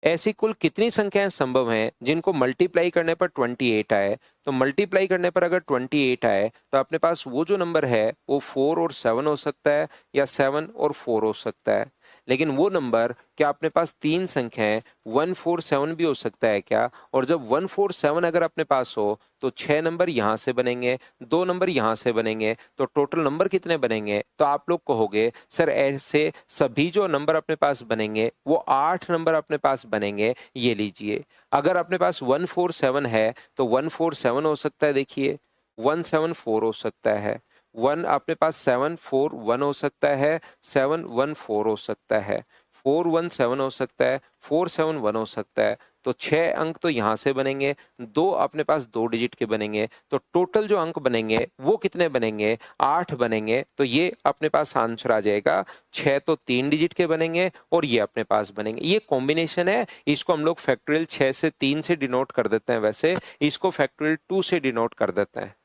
ऐसी कुल कितनी संख्याएं संभव हैं जिनको मल्टीप्लाई करने पर 28 आए? तो मल्टीप्लाई करने पर अगर 28 आए तो अपने पास वो जो नंबर है वो 4 और 7 हो सकता है, या 7 और 4 हो सकता है। लेकिन वो नंबर, क्या अपने पास तीन संख्याएं 147 भी हो सकता है क्या? और जब 147 अगर अपने पास हो तो छह नंबर यहां से बनेंगे, दो नंबर यहां से बनेंगे, तो टोटल नंबर कितने बनेंगे? तो आप लोग कहोगे सर ऐसे सभी जो नंबर अपने पास बनेंगे वो 8 नंबर अपने पास बनेंगे। ये लीजिए, अगर अपने पास 147 है तो 147 हो सकता है, देखिए 174 हो सकता है, वन अपने पास 741 हो सकता है, 714 हो सकता है, 417 हो सकता है, 471 हो सकता है। तो छह अंक तो यहां से बनेंगे, दो अपने पास दो डिजिट के बनेंगे, तो टोटल जो अंक बनेंगे वो कितने बनेंगे? 8 बनेंगे। तो ये अपने पास आंसर आ जाएगा। छह तो तीन डिजिट के बनेंगे और ये अपने पास बनेंगे। ये कॉम्बिनेशन है, इसको हम लोग फैक्टोरियल 6 से 3 से डिनोट कर देते हैं, वैसे इसको फैक्टोरियल 2 से डिनोट कर देते हैं।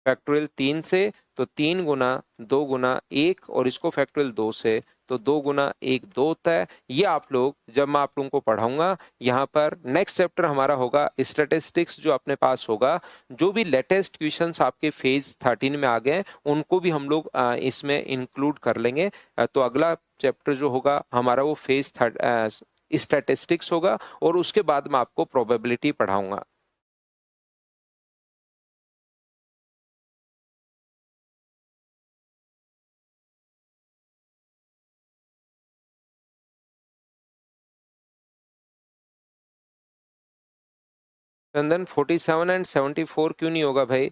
फैक्टोरियल 3 से तो 3 गुना 2 गुना 1, और इसको फैक्टोरियल 2 से तो 2 गुना 1 2 होता है। ये आप लोग, जब मैं आप लोगों को पढ़ाऊंगा यहाँ पर, नेक्स्ट चैप्टर हमारा होगा स्टैटिस्टिक्स, जो अपने पास होगा जो भी लेटेस्ट क्वेश्चंस आपके फेज 13 में आ गए हैं, उनको भी हम लोग इसमें इंक्लूड कर लेंगे। तो अगला चैप्टर जो होगा हमारा वो फेज स्टैटिस्टिक्स होगा, और उसके बाद मैं आपको प्रोबेबिलिटी पढ़ाऊंगा। चंदन 47 एंड 74 क्यों नहीं होगा भाई?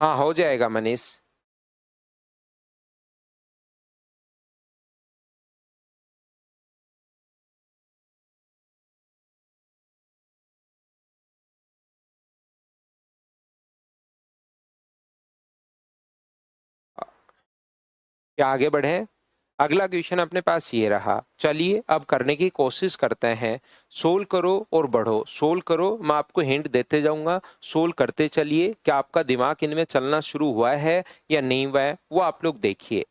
हाँ हो जाएगा मनीष। क्या आगे बढ़े? अगला क्वेश्चन अपने पास ये रहा, चलिए अब करने की कोशिश करते हैं। सोल्व करो और बढ़ो, सोल्व करो, मैं आपको हिंट देते जाऊंगा, सोल्व करते चलिए। क्या आपका दिमाग इनमें चलना शुरू हुआ है या नहीं हुआ है, वो आप लोग देखिए।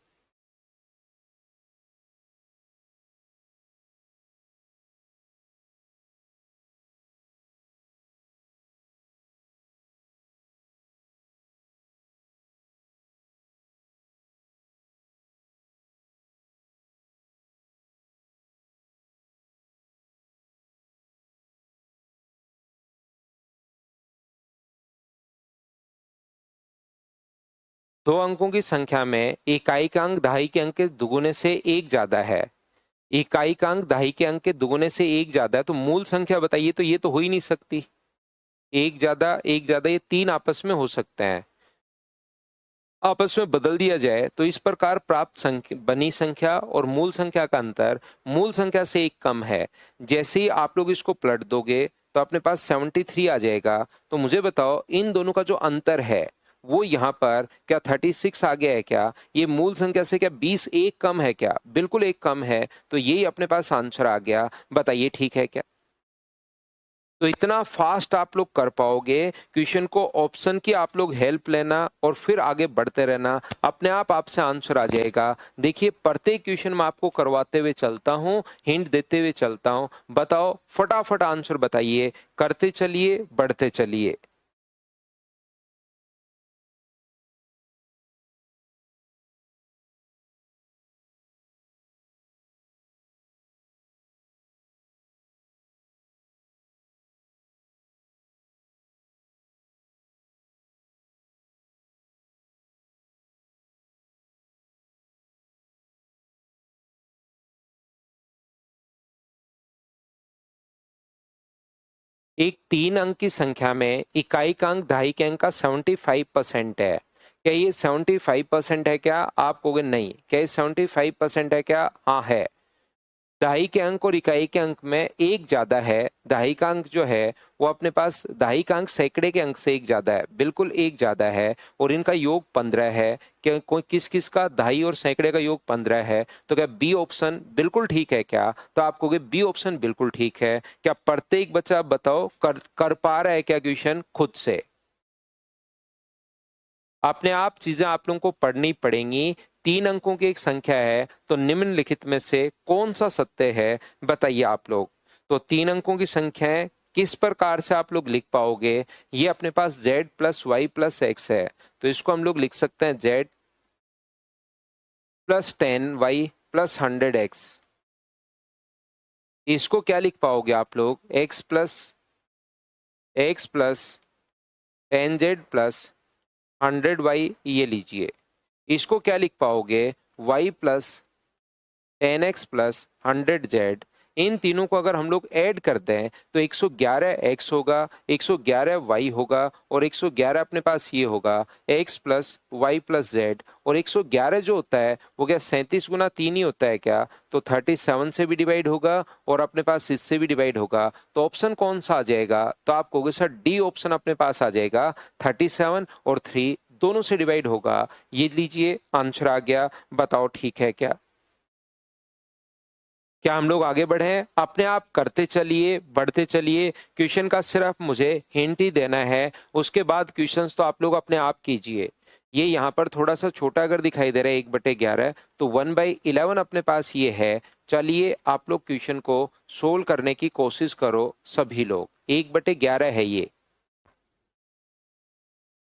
दो अंकों की संख्या में इकाई का अंक दहाई के अंक के दुगुने से एक ज्यादा है। इकाई का अंक दहाई के अंक के दुगुने से एक ज्यादा है, तो मूल संख्या बताइए। तो ये तो हो ही नहीं सकती। एक ज्यादा ये तीन आपस में हो सकते हैं। आपस में बदल दिया जाए तो इस प्रकार प्राप्त संख्या, बनी संख्या और मूल संख्या का अंतर मूल संख्या से एक कम है। जैसे ही आप लोग इसको पलट दोगे तो अपने पास 73 आ जाएगा। तो मुझे बताओ इन दोनों का जो अंतर है वो यहाँ पर क्या 36 आ गया है क्या? ये मूल संख्या से क्या 20 एक कम है क्या? बिल्कुल एक कम है। तो यही अपने पास आंसर आ गया। बताइए ठीक है क्या? तो इतना फास्ट आप लोग कर पाओगे क्वेश्चन को, ऑप्शन की आप लोग हेल्प लेना और फिर आगे बढ़ते रहना, अपने आप आपसे आंसर आ जाएगा। देखिए प्रत्येक क्वेश्चन में आपको करवाते हुए चलता हूं, हिंट देते हुए चलता हूं। बताओ फटाफट आंसर बताइए, करते चलिए बढ़ते चलिए। एक तीन अंक की संख्या में इकाई का अंक दहाई के अंक का 75% है। क्या ये 75% है क्या? आप कहोगे नहीं। क्या ये 75% है क्या? हाँ है। दहाई के अंक और इकाई के अंक में एक ज्यादा है। दहाई का अंक जो है वो अपने पास, दहाई का अंक सैकड़े के अंक से एक ज्यादा है, बिल्कुल एक ज्यादा है। और इनका योग 15 है। क्या कोई किस किस का दहाई और सैकड़े का योग 15 है? तो क्या बी ऑप्शन बिल्कुल ठीक है क्या? तो आप कहोगे बी ऑप्शन बिल्कुल ठीक है। क्या प्रत्येक बच्चा बताओ कर पा रहा है क्या क्वेश्चन खुद से? अपने आप चीजें आप लोगों को पढ़नी पड़ेंगी। तीन अंकों की एक संख्या है तो निम्नलिखित में से कौन सा सत्य है? बताइए आप लोग। तो तीन अंकों की संख्याएं किस प्रकार से आप लोग लिख पाओगे? ये अपने पास z plus y plus x है, तो इसको हम लोग लिख सकते हैं z plus 10y plus 100x। इसको क्या लिख पाओगे आप लोग? x plus 10z plus 100y, ये लीजिए। इसको क्या लिख पाओगे? y plus 10x plus 100z। इन तीनों को अगर हम लोग ऐड करते हैं तो 111x होगा, 111y होगा और 111 अपने पास ये होगा x plus y plus z. और 111 जो होता है वो क्या 37 गुना 3 ही होता है क्या? तो 37 से भी डिवाइड होगा और अपने पास इससे भी डिवाइड होगा। तो ऑप्शन कौन सा आ जाएगा? तो आप कहोगे सर डी ऑप्शन अपने पास आ जाएगा। 37 और 3 दोनों से डिवाइड होगा। ये लीजिए आंसर आ गया। बताओ ठीक है क्या? क्या हम लोग आगे बढ़े? अपने आप करते चलिए बढ़ते चलिए। क्वेश्चन का सिर्फ मुझे हिंट ही देना है, उसके बाद क्वेश्चंस तो आप लोग अपने आप कीजिए। ये यहाँ पर थोड़ा सा छोटा अगर दिखाई दे रहा है 1/11, तो 1/11 अपने पास ये है। चलिए आप लोग क्वेश्चन को सोल्व करने की कोशिश करो सभी लोग। 1/11 है ये।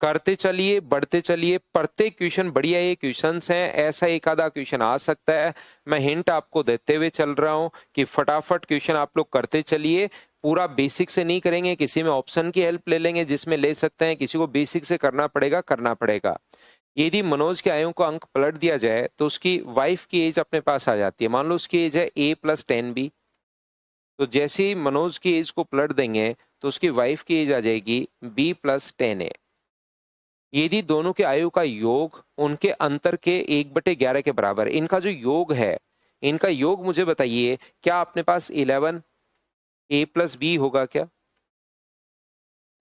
करते चलिए बढ़ते चलिए। प्रत्येक क्वेश्चन बढ़िया ये क्वेश्चंस हैं, ऐसा एक आधा क्वेश्चन आ सकता है। मैं हिंट आपको देते हुए चल रहा हूं कि फटाफट क्वेश्चन आप लोग करते चलिए। पूरा बेसिक से नहीं करेंगे, किसी में ऑप्शन की हेल्प ले लेंगे जिसमें ले सकते हैं, किसी को बेसिक से करना पड़ेगा। यदि मनोज के आयु को अंक पलट दिया जाए तो उसकी वाइफ की एज अपने पास आ जाती है। मान लो उसकी एज है a प्लस 10b। तो जैसे ही मनोज की एज को पलट देंगे तो उसकी वाइफ की एज आ जाएगी b प्लस 10a। यदि दोनों के आयु का योग उनके अंतर के 1/11 के बराबर है, इनका जो योग है, इनका योग मुझे बताइए, क्या अपने पास 11a प्लस बी होगा क्या?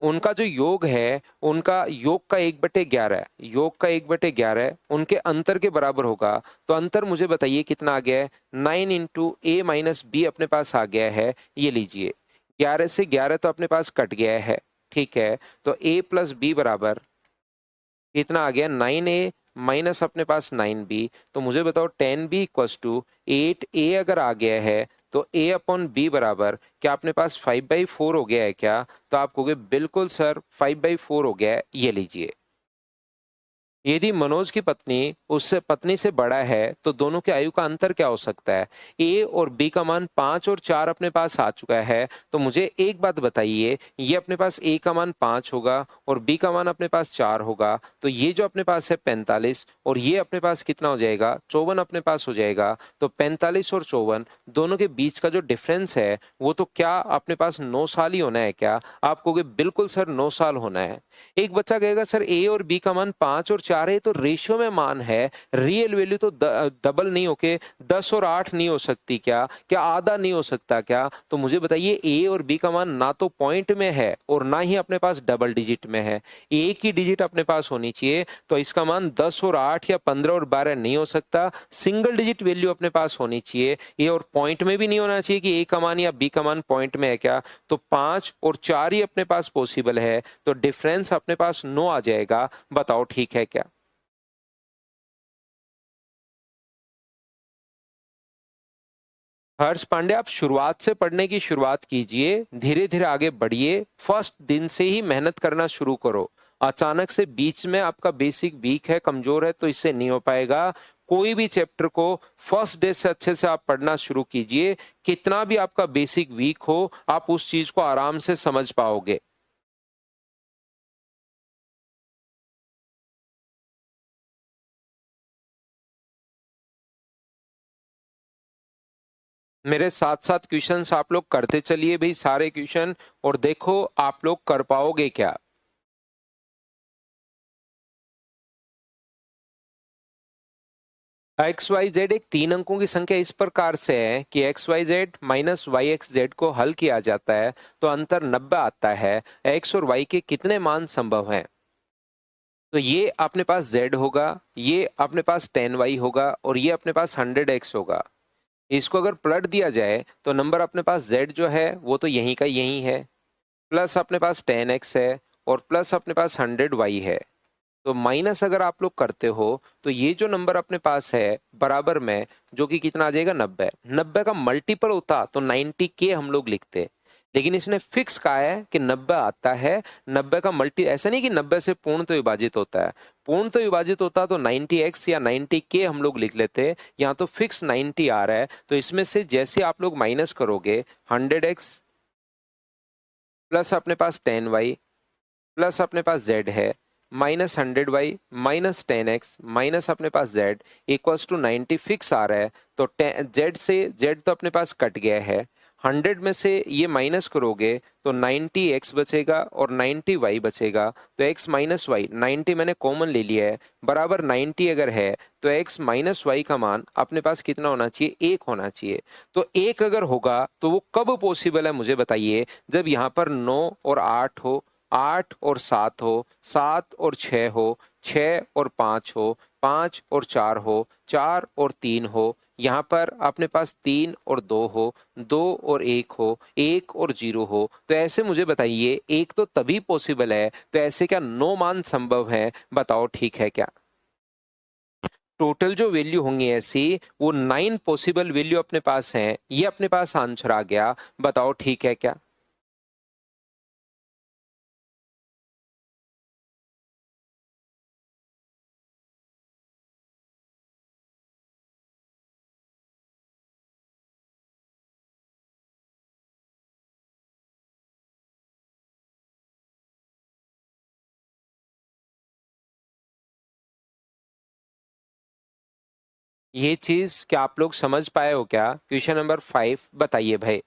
उनका जो योग है, उनका योग का 1/11, योग का 1/11 उनके अंतर के बराबर होगा। तो अंतर मुझे बताइए कितना आ गया है? 9 इंटू ए माइनस बी अपने पास आ गया है। ये लीजिए 11 से 11 तो अपने पास कट गया है, ठीक है। तो a प्लस बी बराबर कितना आ गया? 9a माइनस अपने पास 9b। तो मुझे बताओ 10b इक्वल्स टू 8a अगर आ गया है तो a अपॉन b बराबर क्या अपने पास 5/4 हो गया है क्या? तो आप कहोगे बिल्कुल सर 5/4 हो गया है। ये लीजिए यदि मनोज की पत्नी उससे पत्नी से बड़ा है तो दोनों की आयु का अंतर क्या हो सकता है? ए और बी का मान 5 और 4 अपने पास आ चुका है, तो मुझे एक बात बताइए, ये अपने पास ए का मान 5 होगा और बी का मान अपने पास 4 होगा, तो ये जो अपने पास है 45 और ये अपने पास कितना हो जाएगा? 54 अपने पास हो जाएगा। तो 45 और 54 दोनों के बीच का जो डिफरेंस है वो तो क्या अपने पास 9 साल ही होना है क्या? आप कहोगे बिल्कुल सर 9 साल होना है। एक बच्चा कहेगा सर ए और बी का मान 5 और 4 है तो रेशियो में मान है, रियल वैल्यू तो डबल नहीं होके 10 और 8 नहीं हो सकती क्या? क्या आधा नहीं हो सकता क्या? तो मुझे बताइए ए और बी का मान ना तो पॉइंट में है और ना ही अपने पास डबल डिजिट में है, एक ही डिजिट अपने पास होनी चाहिए। तो इसका मान 10 और 8 या 15 और 12 नहीं हो सकता, सिंगल डिजिट वैल्यू अपने पास होनी चाहिए। ये और पॉइंट में भी नहीं होना चाहिए कि ए का मान या बी का मान पॉइंट में है क्या। तो 5 और 4 ही अपने पास पॉसिबल है, तो डिफरेंस अपने पास 9 आ जाएगा। बताओ ठीक है क्या? हर्ष पांडे, आप शुरुआत से पढ़ने की शुरुआत कीजिए, धीरे धीरे आगे बढ़िए, फर्स्ट दिन से ही मेहनत करना शुरू करो। अचानक से बीच में आपका बेसिक वीक है, कमजोर है, तो इससे नहीं हो पाएगा। कोई भी चैप्टर को फर्स्ट डे से अच्छे से आप पढ़ना शुरू कीजिए, कितना भी आपका बेसिक वीक हो आप उस चीज को आराम से समझ पाओगे। मेरे साथ साथ क्वेश्चंस आप लोग करते चलिए भाई, सारे क्वेश्चन, और देखो आप लोग कर पाओगे क्या। एक्स वाई जेड एक 3 अंकों की संख्या इस प्रकार से है कि x y z minus y x z को हल किया जाता है तो अंतर 90 आता है। एक्स और वाई के कितने मान संभव हैं? तो ये अपने पास z होगा, ये अपने पास 10y होगा और ये अपने पास 100x होगा। इसको अगर पलट दिया जाए तो नंबर अपने पास z जो है वो तो यहीं का यहीं है, प्लस अपने पास 10x है और प्लस अपने पास 100y है। तो माइनस अगर आप लोग करते हो तो ये जो नंबर अपने पास है बराबर में, जो कि कितना आ जाएगा? 90। 90 का मल्टीपल होता तो 90 के हम लोग लिखते, लेकिन इसने फिक्स कहा है कि 90 आता है। 90 का मल्टी, ऐसा नहीं कि 90 से पूर्ण तो विभाजित होता है, पूर्ण तो विभाजित होता तो 90x या 90 के हम लोग लिख लेते, यहाँ तो फिक्स 90 आ रहा है। तो इसमें से जैसे आप लोग माइनस करोगे, 100x प्लस अपने पास 10y प्लस अपने पास z है, minus 100y minus 10x minus अपने पास z इक्वल्स टू 90 फिक्स आ रहा है। तो z से z तो अपने पास कट गया है, 100 में से ये माइनस करोगे तो 90x बचेगा और 90y बचेगा। तो x माइनस वाई, 90 मैंने कॉमन ले लिया है, बराबर 90 अगर है तो x माइनस वाई का मान अपने पास कितना होना चाहिए? 1 होना चाहिए। तो 1 अगर होगा तो वो कब पॉसिबल है मुझे बताइए? जब यहाँ पर 9 और 8 हो, 8 और 7 हो, 7 और 6 हो, 6 और 5 हो, 5 और 4 हो, 4 और 3 हो, यहाँ पर अपने पास 3 और 2 हो, 2 और 1 हो, 1 और 0 हो। तो ऐसे मुझे बताइए, एक तो तभी पॉसिबल है, तो ऐसे क्या 9 मान संभव है? बताओ ठीक है क्या? टोटल जो वैल्यू होंगी ऐसी, वो 9 पॉसिबल वैल्यू अपने पास हैं। ये अपने पास आंसर आ गया। बताओ ठीक है क्या? ये चीज क्या आप लोग समझ पाए हो क्या? क्वेश्चन नंबर 5 बताइए भाई।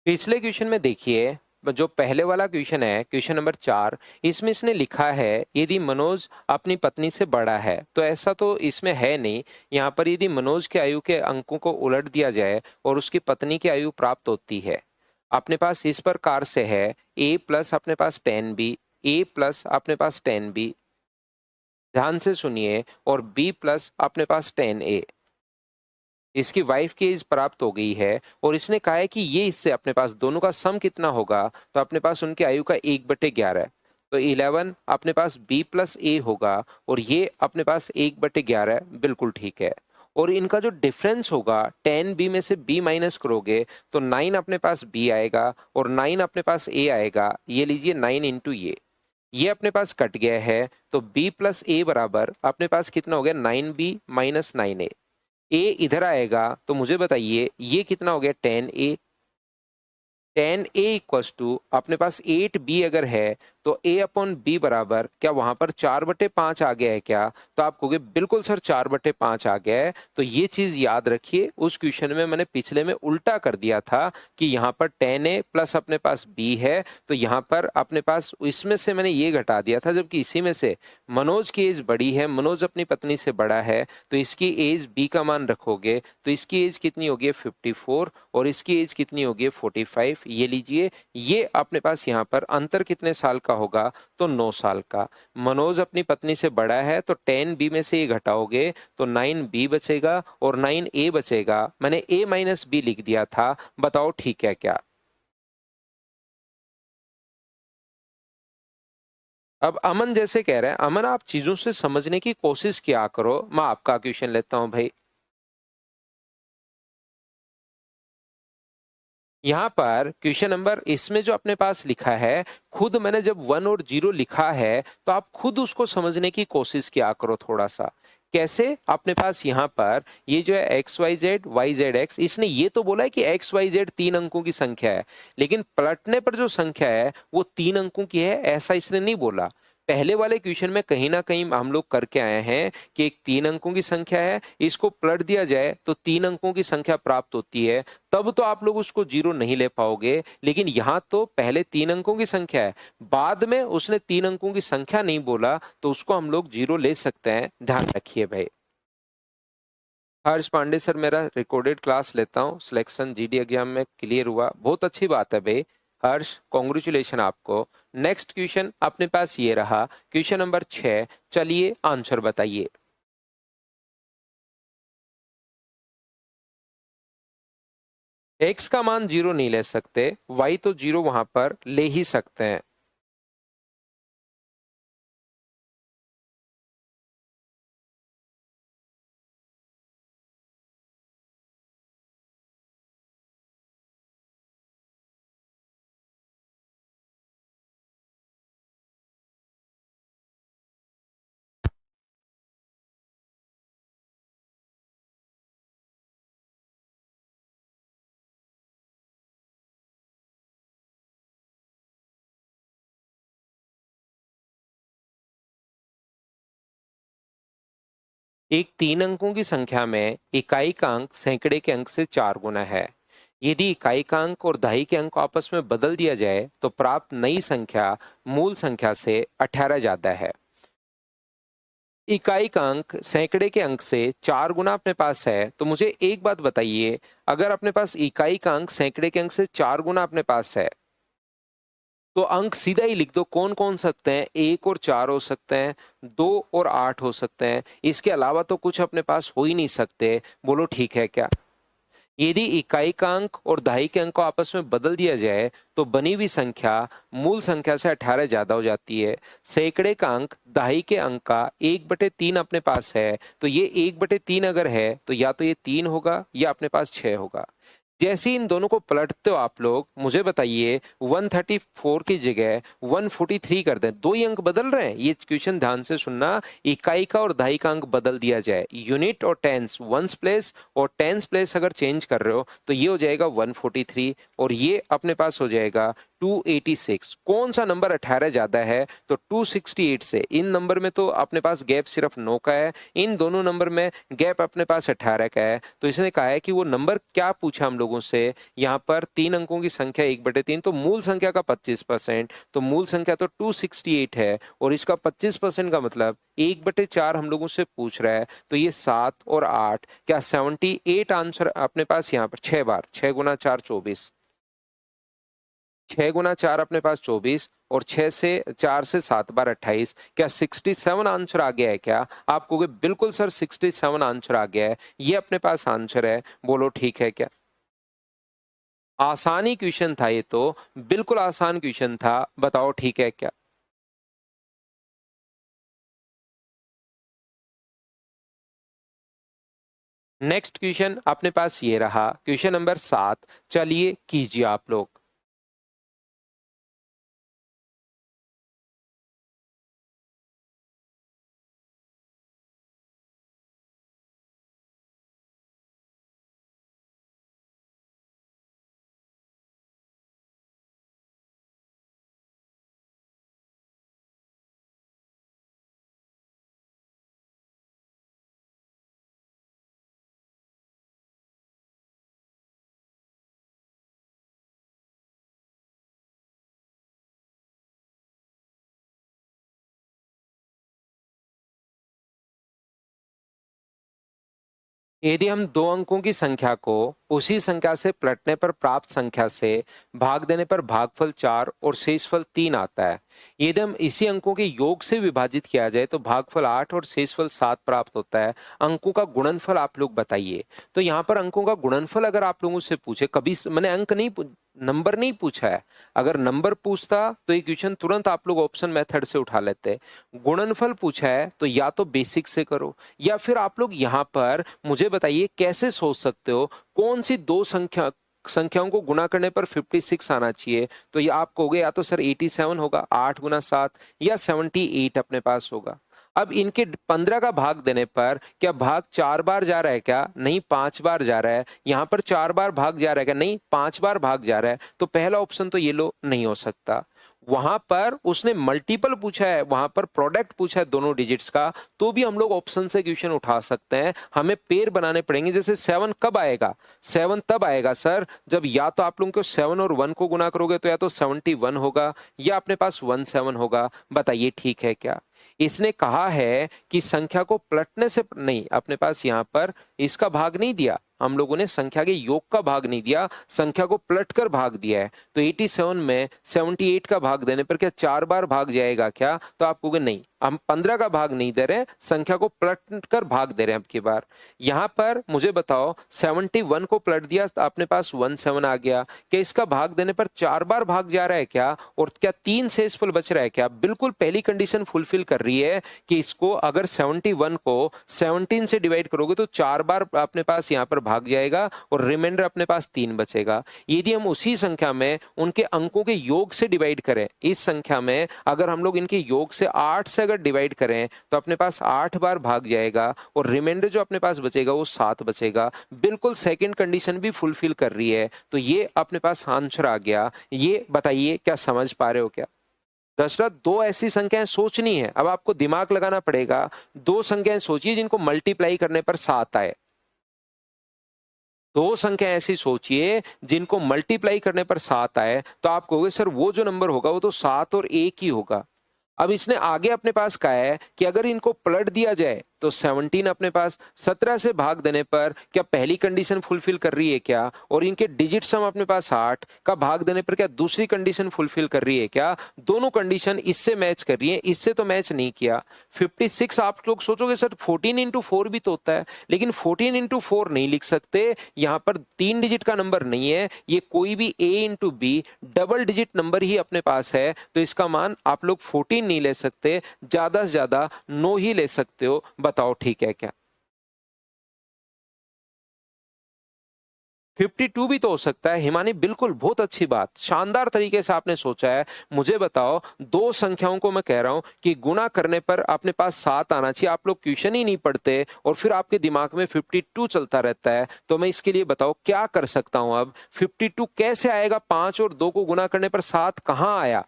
पिछले क्वेश्चन में देखिए, जो पहले वाला क्वेश्चन है, क्वेश्चन नंबर 4, इसमें इसने लिखा है यदि मनोज अपनी पत्नी से बड़ा है, तो ऐसा तो इसमें है नहीं। यहाँ पर यदि मनोज के आयु के अंकों को उलट दिया जाए और उसकी पत्नी की आयु प्राप्त होती है, अपने पास इस प्रकार से है, a प्लस अपने पास 10b, a प्लस अपने पास 10b, ध्यान से सुनिए, और b प्लस अपने पास 10a। इसकी वाइफ की एज प्राप्त हो गई है और इसने कहा है कि ये इससे अपने पास दोनों का सम कितना होगा? तो अपने पास उनकी आयु का 1/11 है, तो 11 अपने पास b प्लस ए होगा और ये अपने पास 1/11 बिल्कुल ठीक है। और इनका जो डिफरेंस होगा, 10b में से b माइनस करोगे तो 9 अपने पास b आएगा और 9 अपने पास a आएगा। ये लीजिए 9 इंटू ये, ये अपने पास कट गया है, तो b प्लस ए बराबर अपने पास कितना हो गया 9b माइनस 9a। ए इधर आएगा तो मुझे बताइए ये कितना हो गया 10a। 10a इक्वल्स टू अपने पास 8b अगर है तो a अपॉन b बराबर क्या वहां पर 4/5 आ गया है क्या? तो आप कहोगे बिल्कुल सर 4/5 आ गया है। तो ये चीज याद रखिए, उस क्वेश्चन में मैंने पिछले में उल्टा कर दिया था कि यहाँ पर 10a प्लस अपने पास b है, तो यहाँ पर अपने पास इसमें से मैंने ये घटा दिया था, जबकि इसी में से मनोज की एज बड़ी है, मनोज अपनी पत्नी से बड़ा है, तो इसकी एज b का मान रखोगे तो इसकी एज कितनी होगी 54 और इसकी एज कितनी होगी 45। ये लीजिए, ये अपने पास यहाँ पर अंतर कितने साल का होगा तो 9 साल का। मनोज अपनी पत्नी से बड़ा है तो 10b में से ये घटाओगे तो 9b बचेगा और 9a बचेगा। मैंने a माइनस b लिख दिया था, बताओ ठीक है क्या? अब अमन जैसे कह रहे हैं, अमन आप चीजों से समझने की कोशिश किया करो। मैं आपका क्वेश्चन लेता हूं भाई। यहाँ पर क्वेश्चन नंबर इसमें जो अपने पास लिखा है, खुद मैंने जब 1 और 0 लिखा है तो आप खुद उसको समझने की कोशिश किया करो थोड़ा सा। कैसे? अपने पास यहाँ पर ये जो है x y z y z x, इसने ये तो बोला है कि एक्स वाई जेड 3 अंकों की संख्या है, लेकिन पलटने पर जो संख्या है वो 3 अंकों की है ऐसा इसने नहीं बोला। पहले वाले क्वेश्चन में कहीं ना कहीं हम लोग करके आए हैं कि एक 3 अंकों की संख्या है, इसको पलट दिया जाए तो 3 अंकों की संख्या प्राप्त होती है, तब तो आप लोग उसको 0 नहीं ले पाओगे। लेकिन यहां तो पहले 3 अंकों की संख्या है, बाद में उसने 3 अंकों की संख्या नहीं बोला, तो उसको हम लोग 0 ले सकते हैं, ध्यान रखिए भाई। हर्ष पांडे सर मेरा रिकॉर्डेड क्लास लेता हूँ, सिलेक्शन जीडी एग्जाम में क्लियर हुआ, बहुत अच्छी बात है भाई। हर्ष कॉन्ग्रेचुलेशन आपको। नेक्स्ट क्वेश्चन अपने पास ये रहा, क्वेश्चन नंबर 6। चलिए आंसर बताइए। एक्स का मान 0 नहीं ले सकते, वाई तो 0 वहां पर ले ही सकते हैं। एक 3 अंकों की संख्या में इकाई का अंक सैकड़े के अंक से 4 गुना है। यदि इकाई का अंक और दहाई के अंक को आपस में बदल दिया जाए तो प्राप्त नई संख्या मूल संख्या से 18 ज्यादा है। इकाई का अंक सैकड़े के अंक से 4 गुना अपने पास है, तो मुझे एक बात बताइए, अगर अपने पास इकाई का अंक सैकड़े के अंक से 4 गुना अपने पास है तो अंक सीधा ही लिख दो। कौन कौन सकते हैं? 1 और 4 हो सकते हैं, 2 और 8 हो सकते हैं, इसके अलावा तो कुछ अपने पास हो ही नहीं सकते। बोलो ठीक है क्या? यदि इकाई का अंक और दहाई के अंक को आपस में बदल दिया जाए तो बनी हुई संख्या मूल संख्या से 18 ज्यादा हो जाती है। सैकड़े का अंक दहाई के अंक का 1/3 अपने पास है, तो ये 1/3 अगर है तो या तो ये 3 होगा या अपने पास 6 होगा। जैसे ही इन दोनों को पलटते हो आप लोग, मुझे बताइए 134 की जगह 143 कर दें। दो ही अंक बदल रहे हैं, ये क्वेश्चन ध्यान से सुनना। इकाई का और दहाई का अंक बदल दिया जाए, यूनिट और टेंस वंस प्लेस और टेंस प्लेस अगर चेंज कर रहे हो तो ये हो जाएगा 143 और ये अपने पास हो जाएगा 286। कौन सा नंबर 18 ज्यादा है? तो 268 से। इन नंबर में तो अपने पास गैप सिर्फ 9 का है, इन दोनों नंबर में गैप अपने पास 18 का है। तो इसने कहा है कि वो नंबर क्या पूछा हम लोगों से, यहाँ पर 3 अंकों की संख्या 1/3, तो मूल संख्या का 25%, तो मूल संख्या तो 268 है और इसका 25% का मतलब 1/4 हम लोगों से पूछ रहा है। तो ये 7 और 8 क्या 78 आंसर अपने पास यहाँ पर 6 बार, 6 गुना 4 24, 6 गुना 4 अपने पास 24 और 4 से 7 बार 28, क्या 67 आंसर आ गया है क्या? आप कहोगे बिल्कुल सर 67 आंसर आ गया है, ये अपने पास आंसर है। बोलो ठीक है क्या? आसानी क्वेश्चन था ये तो, बिल्कुल आसान क्वेश्चन था, बताओ ठीक है क्या? नेक्स्ट क्वेश्चन अपने पास ये रहा, क्वेश्चन नंबर 7। चलिए कीजिए आप लोग। यदि हम दो अंकों की संख्या को उसी संख्या से पलटने पर प्राप्त संख्या से भाग देने पर भागफल 4 और शेषफल 3 आता है। यदि हम इसी अंकों के योग से विभाजित किया जाए तो भागफल 8 और शेषफल 7 प्राप्त होता है। अंकों का गुणनफल आप लोग बताइए। तो यहाँ पर अंकों का गुणनफल अगर आप लोगों से पूछे, कभी मैंने अंक नहीं, नंबर नहीं पूछा है। अगर नंबर पूछता तो ये क्वेश्चन तुरंत आप लोग ऑप्शन मेथड से उठा लेते। गुणनफल पूछा है तो या तो बेसिक से करो, या फिर आप लोग यहाँ पर मुझे बताइए कैसे सोच सकते हो, कौन सी दो संख्याओं को गुना करने पर 56 आना चाहिए। तो ये आप कहोगे या तो सर 87 होगा 8 गुना 7, या 78 अपने पास होगा। अब इनके 15 का भाग देने पर क्या भाग 4 बार जा रहा है क्या? नहीं, 5 बार जा रहा है। यहां पर 4 बार भाग जा रहा है क्या? नहीं, 5 बार भाग जा रहा है। तो पहला ऑप्शन तो ये लो नहीं हो सकता। वहां पर उसने मल्टीपल पूछा है, वहां पर प्रोडक्ट पूछा है दोनों डिजिट्स का, तो भी हम लोग ऑप्शन से क्वेश्चन उठा सकते हैं। हमें पेयर बनाने पड़ेंगे। जैसे 7 कब आएगा? 7 तब आएगा सर जब या तो आप लोगों को 7 और 1 को गुना करोगे तो या तो 71 होगा, या अपने पास 17 होगा। बताइए ठीक है क्या? इसने कहा है कि संख्या को पलटने से नहीं, अपने पास यहां पर इसका भाग नहीं दिया, हम लोगों ने संख्या के योग का भाग नहीं दिया, संख्या को पलटकर भाग दिया है। तो 87 में 78 का भाग देने पर क्या 4 बार भाग जाएगा क्या? तो आप कहोगे नहीं, हम 15 का भाग नहीं दे रहे, संख्या को पलट कर भाग दे रहे हैं अब की बार। यहां पर मुझे बताओ 71 को पलट दिया तो अपने पास 17 आ गया। क्या इसका भाग देने पर 4 बार भाग जा रहा है क्या? और क्या 3 शेषफल बच रहा है क्या? बिल्कुल पहली कंडीशन फुलफिल कर रही है कि इसको अगर 71 को 17 से डिवाइड करोगे तो 4 बार अपने पास यहां पर भाग जाएगा और रिमाइंडर अपने पास 3 बचेगा। यदि हम उसी संख्या में उनके अंकों के योग से डिवाइड करें, इस संख्या में अगर हम लोग इनके योग से 8 से अगर डिवाइड करें तो अपने पास 8 बार भाग जाएगा और रिमाइंडर जो अपने पास बचेगा वो 7 बचेगा। बिल्कुल सेकंड कंडीशन भी फुलफिल कर रही है। तो ये अपने पास आंसर आ गया। ये बताइए क्या समझ पा रहे हो क्या? दशरथ, दो ऐसी संख्याएं सोचनी है, अब आपको दिमाग लगाना पड़ेगा। दो संख्याएं सोचिए जिनको मल्टीप्लाई करने पर 7 आए। दो संख्या ऐसी सोचिए जिनको मल्टीप्लाई करने पर 7 आए। तो आप कहोगे सर वो जो नंबर होगा वो तो 7 और 1 ही होगा। अब इसने आगे अपने पास कहा है कि अगर इनको पलट दिया जाए तो 17 अपने पास 17 से भाग देने पर क्या पहली कंडीशन फुलफिल कर रही है क्या? और इनके डिजिट सम अपने पास 8 का भाग देने पर क्या दूसरी कंडीशन फुलफिल कर रही है क्या? दोनों कंडीशन इससे मैच कर रही है, इससे तो मैच नहीं किया। 56 आप लोग सोचोगे सर 14 इंटू 4 भी तो होता है, लेकिन 14 इंटू 4 नहीं लिख सकते। यहां पर 3 डिजिट का नंबर नहीं है, ये कोई भी a into b double digit number ही अपने पास है। तो इसका मान आप लोग 14 नहीं ले सकते, ज्यादा से ज्यादा 9 ही ले सकते हो। बताओ ठीक है क्या? 52 भी तो हो सकता है। हिमानी बिल्कुल, बहुत अच्छी बात, शानदार तरीके से आपने सोचा है। मुझे बताओ दो संख्याओं को मैं कह रहा हूं कि गुणा करने पर अपने पास 7 आना चाहिए। आप लोग क्वेश्चन ही नहीं पढ़ते और फिर आपके दिमाग में 52 चलता रहता है। तो मैं इसके लिए बताओ क्या कर सकता हूं। अब 52 कैसे आएगा? 5 और 2 को गुना करने पर 7 कहां आया?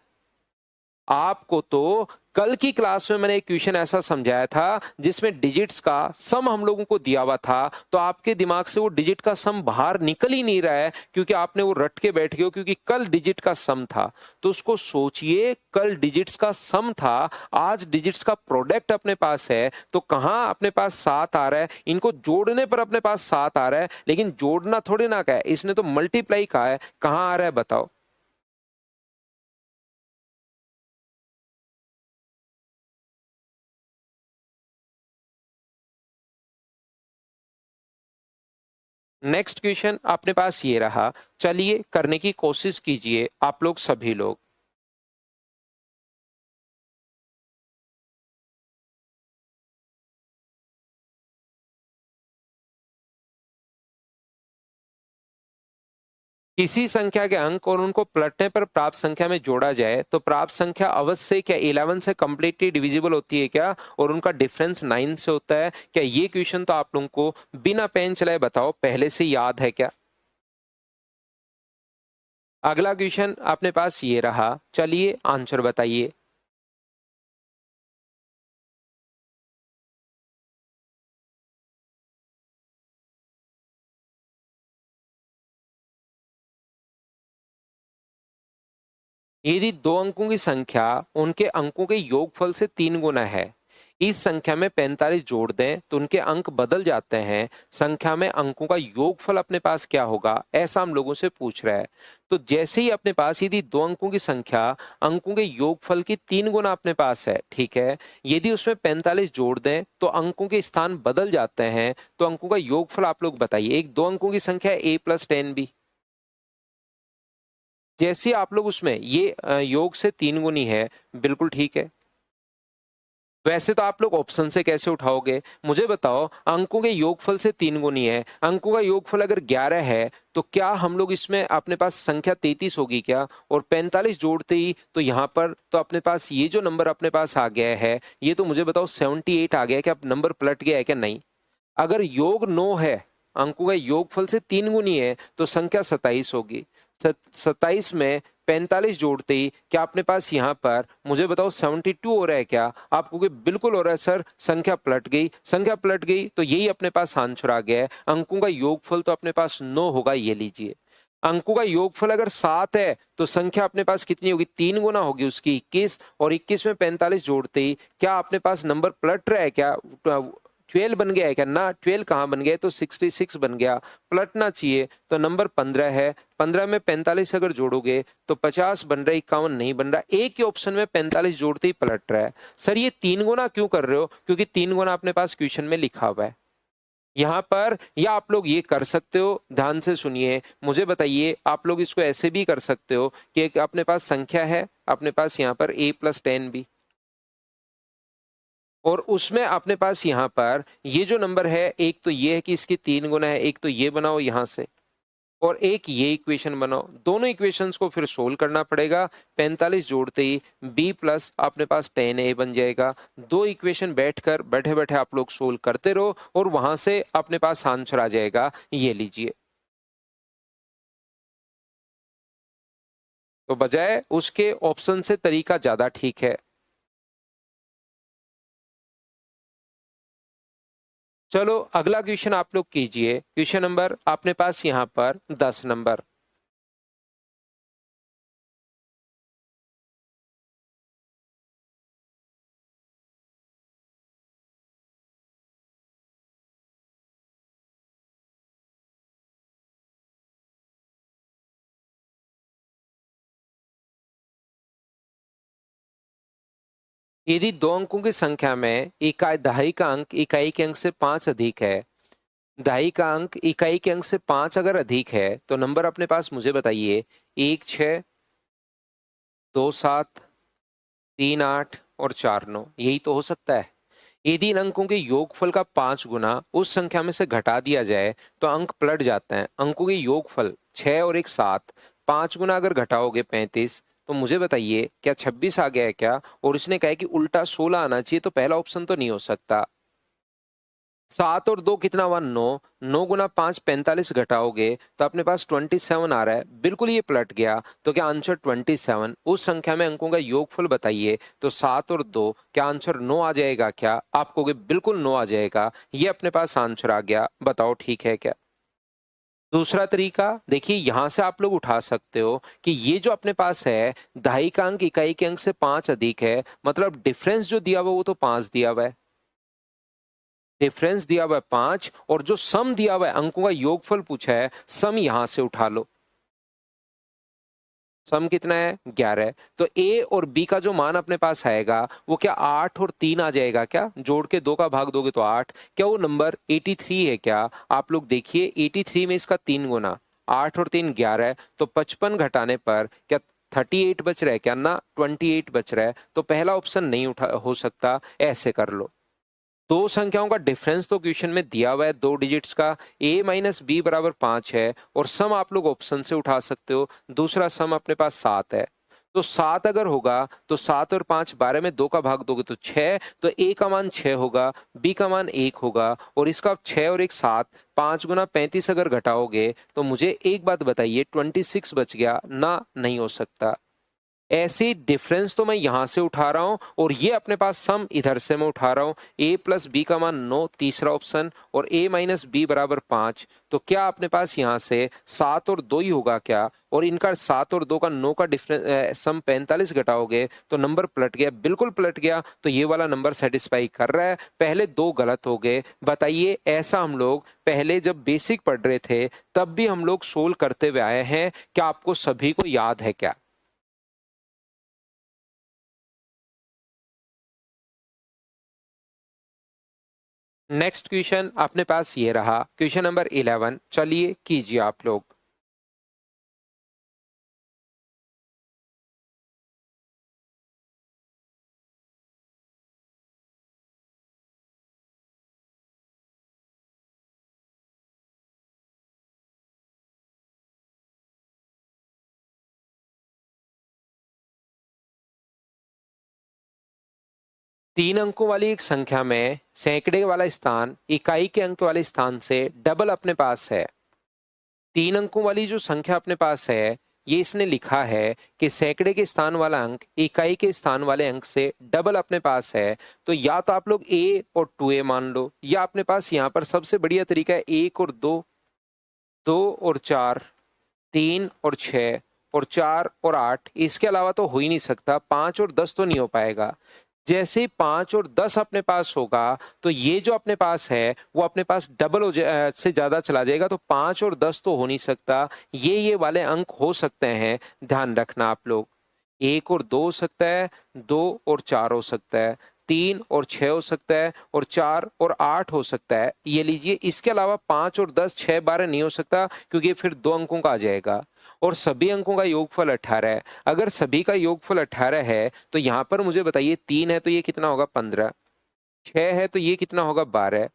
आपको तो कल की क्लास में मैंने एक क्वेश्चन ऐसा समझाया था जिसमें डिजिट्स का सम हम लोगों को दिया हुआ था, तो आपके दिमाग से वो डिजिट का सम बाहर निकल ही नहीं रहा है क्योंकि आपने वो रट के बैठ गए हो, क्योंकि कल डिजिट का सम था। तो उसको सोचिए, कल डिजिट्स का सम था, आज डिजिट्स का प्रोडक्ट अपने पास है, तो कहां अपने पास 7 आ रहा है? इनको जोड़ने पर अपने पास 7 आ रहा है, लेकिन जोड़ना थोड़े ना कहा है, इसने तो मल्टीप्लाई कहा है। कहां आ रहा है बताओ? नेक्स्ट क्वेश्चन अपने पास ये रहा, चलिए करने की कोशिश कीजिए आप लोग सभी लोग। किसी संख्या के अंक और उनको पलटने पर प्राप्त संख्या में जोड़ा जाए तो प्राप्त संख्या अवश्य क्या 11 से कंप्लीटली डिविजिबल होती है क्या? और उनका डिफरेंस 9 से होता है क्या? ये क्वेश्चन तो आप लोगों को बिना पेन चलाए बताओ पहले से याद है क्या? अगला क्वेश्चन अपने पास ये रहा, चलिए आंसर बताइए। यदि दो अंकों की संख्या उनके अंकों के योगफल से 3 गुना है, इस संख्या में 45 जोड़ दें तो उनके अंक बदल जाते हैं, संख्या में अंकों का योगफल अपने पास क्या होगा, ऐसा हम लोगों से पूछ रहा है। तो जैसे ही अपने पास यदि दो अंकों की संख्या अंकों के योगफल की 3 गुना अपने पास है, ठीक है, यदि उसमें 45 जोड़ दें तो अंकों के स्थान बदल जाते हैं, तो अंकों का योगफल आप लोग बताइए। एक दो अंकों की संख्या है a + 10b, जैसे आप लोग उसमें ये योग से 3 गुनी है, बिल्कुल ठीक है। वैसे तो आप लोग ऑप्शन से कैसे उठाओगे, मुझे बताओ। अंकों के योगफल से 3 गुनी है, अंकों का योगफल अगर 11 है तो क्या हम लोग इसमें अपने पास संख्या 33 होगी क्या, और 45 जोड़ते ही तो यहाँ पर तो अपने पास ये जो नंबर अपने पास आ गया है, ये तो मुझे बताओ 78 आ गया क्या, नंबर पलट गया है क्या, नहीं। अगर योग 9 है, अंकों का योगफल से 3 गुनी है, तो संख्या 27 होगी। 27 में 45 जोड़ते ही क्या अपने पास यहाँ पर मुझे बताओ 72 हो रहा है क्या, आपको कि बिल्कुल हो रहा है सर, संख्या पलट गई। संख्या पलट गई तो यही अपने पास आंसर आ गया है। अंकों का योगफल तो अपने पास 9 होगा, ये लीजिए। अंकों का योगफल अगर 7 है तो संख्या अपने पास कितनी होगी, 3 गुना होगी उसकी, 21, और 21 में 45 जोड़ते ही क्या अपने पास नंबर पलट रहा है क्या, 12 बन गया है क्या, ना 12 कहाँ बन गया, तो 66 बन गया। पलटना चाहिए तो नंबर 15 है। 15 में 45 अगर जोड़ोगे तो 50 बन रहा है, 51 नहीं बन रहा। एक ही ऑप्शन में 45 जोड़ते ही पलट रहा है। सर ये 3 गुना क्यों कर रहे हो, क्योंकि 3 गुना अपने पास क्वेश्चन में लिखा हुआ है यहाँ पर। या आप लोग ये कर सकते हो, ध्यान से सुनिए, मुझे बताइए, आप लोग इसको ऐसे भी कर सकते हो कि एक अपने पास संख्या है, अपने पास यहाँ पर a + 10b, और उसमें अपने पास यहाँ पर ये जो नंबर है, एक तो ये है कि इसकी 3 गुना है, एक तो ये बनाओ यहाँ से, और एक ये इक्वेशन बनाओ। दोनों इक्वेशंस को फिर सोल्व करना पड़ेगा। 45 जोड़ते ही b प्लस अपने पास 10a बन जाएगा। दो इक्वेशन बैठकर बैठे बैठे आप लोग सोल्व करते रहो और वहां से अपने पास आंसर आ जाएगा, ये लीजिए। तो बजाय उसके ऑप्शन से तरीका ज्यादा ठीक है। चलो अगला क्वेश्चन आप लोग कीजिए। क्वेश्चन नंबर अपने पास यहाँ पर 10 नंबर। यदि दो अंकों की संख्या में इकाई दहाई का अंक इकाई के अंक से 5 अधिक है, दहाई का अंक इकाई के अंक से 5 अगर अधिक है, तो नंबर अपने पास मुझे बताइए 1 6 2 7 3 8 और 4 9, यही तो हो सकता है। यदि इन अंकों के योगफल का 5 गुना उस संख्या में से घटा दिया जाए तो अंक पलट जाते हैं। अंकों के योगफल 6 और 1 7, 5 गुना अगर घटाओगे 35, तो मुझे बताइए क्या 26 आ गया है क्या, और इसने कहा है कि उल्टा 16 आना चाहिए, तो पहला ऑप्शन तो नहीं हो सकता। 7 और 2 कितना हुआ, 9, 9 गुना 5 45 घटाओगे तो अपने पास 27 आ रहा है, बिल्कुल ये पलट गया। तो क्या आंसर 27, उस संख्या में अंकों का योगफल बताइए, तो 7 और 2, क्या आंसर 9 आ जाएगा क्या, आपको बिल्कुल 9 आ जाएगा, ये अपने पास आंसर आ गया। बताओ ठीक है क्या। दूसरा तरीका देखिए, यहां से आप लोग उठा सकते हो कि ये जो अपने पास है दहाई का अंक इकाई के अंक से 5 अधिक है, मतलब डिफरेंस जो दिया हुआ वो तो 5 दिया हुआ है, डिफरेंस दिया हुआ है 5, और जो सम दिया हुआ है अंकों का योगफल पूछा है, सम यहां से उठा लो। सम कितना है, 11। तो ए और बी का जो मान अपने पास आएगा वो क्या 8 और 3 आ जाएगा क्या, जोड़ के 2 का भाग दोगे तो 8, क्या वो नंबर 83 है क्या। आप लोग देखिए 83 में इसका 3 गुना, 8 और 3 11, तो 55 घटाने पर क्या 38 बच रहा है क्या, ना 28 बच रहा है, तो पहला ऑप्शन नहीं उठा हो सकता। ऐसे कर लो। दो संख्याओं का डिफरेंस तो क्वेश्चन में दिया हुआ है 2 डिजिट्स का, a माइनस बी बराबर 5 है, और सम आप लोग ऑप्शन से उठा सकते हो। दूसरा सम अपने पास 7 है, तो 7 अगर होगा तो 7 और 5 12 में 2 का भाग दोगे तो 6, तो a का मान 6 होगा, b का मान 1 होगा, और इसका 6 और 1 7, 5 गुना 35 अगर घटाओगे तो मुझे एक बात बताइए 26 बच गया ना, नहीं हो सकता। ऐसे डिफरेंस तो मैं यहां से उठा रहा हूं और ये अपने पास सम इधर से मैं उठा रहा हूं। a प्लस बी का मान 9, तीसरा ऑप्शन, और a माइनस बी बराबर 5। तो क्या अपने पास यहां से 7 और 2 ही होगा क्या? और इनका 7 और 2 का 9 का डिफरेंस सम 45 घटाओगे तो नंबर पलट गया, बिल्कुल पलट गया। तो ये वाला नंबर सेटिस्फाई कर रहा है। पहले दो गलत हो गए। बताइए, ऐसा हम लोग पहले जब बेसिक पढ़ रहे थे तब भी हम लोग सोल्व करते हुए आए हैं। क्या आपको सभी को याद है क्या? नेक्स्ट क्वेश्चन अपने पास ये रहा, क्वेश्चन नंबर 11। चलिए कीजिए आप लोग। 3 अंकों वाली एक संख्या में सैकड़े वाला स्थान इकाई के अंक वाले स्थान से डबल अपने पास है। 3 अंकों वाली जो संख्या अपने पास है, ये इसने लिखा है कि सैकड़े के स्थान वाला अंक इकाई के स्थान वाले अंक से डबल अपने पास है। तो या तो आप लोग a और 2a मान लो, या अपने पास यहाँ पर सबसे बढ़िया तरीका है 1 और 2, 2 और 4, 3 और 6, और 4 और 8। इसके अलावा तो हो ही नहीं सकता। 5 और 10 तो नहीं हो पाएगा। जैसे 5 और 10 अपने पास होगा तो ये जो अपने पास है वो अपने पास डबल से ज्यादा चला जाएगा। तो 5 और 10 तो हो नहीं सकता। ये वाले अंक हो सकते हैं, ध्यान रखना आप लोग। 1 और 2 हो सकता है, 2 और 4 हो सकता है, 3 और 6 हो सकता है, और 4 और 8 हो सकता है। ये लीजिए, इसके अलावा 5 और 10, 6, 12 नहीं हो सकता, क्योंकि ये फिर 2 अंकों का आ जाएगा। और सभी अंकों का योगफल 18 है। अगर सभी का योगफल 18 है तो यहां पर मुझे बताइए, 3 है तो ये कितना होगा 15, 6 है तो ये कितना होगा 12,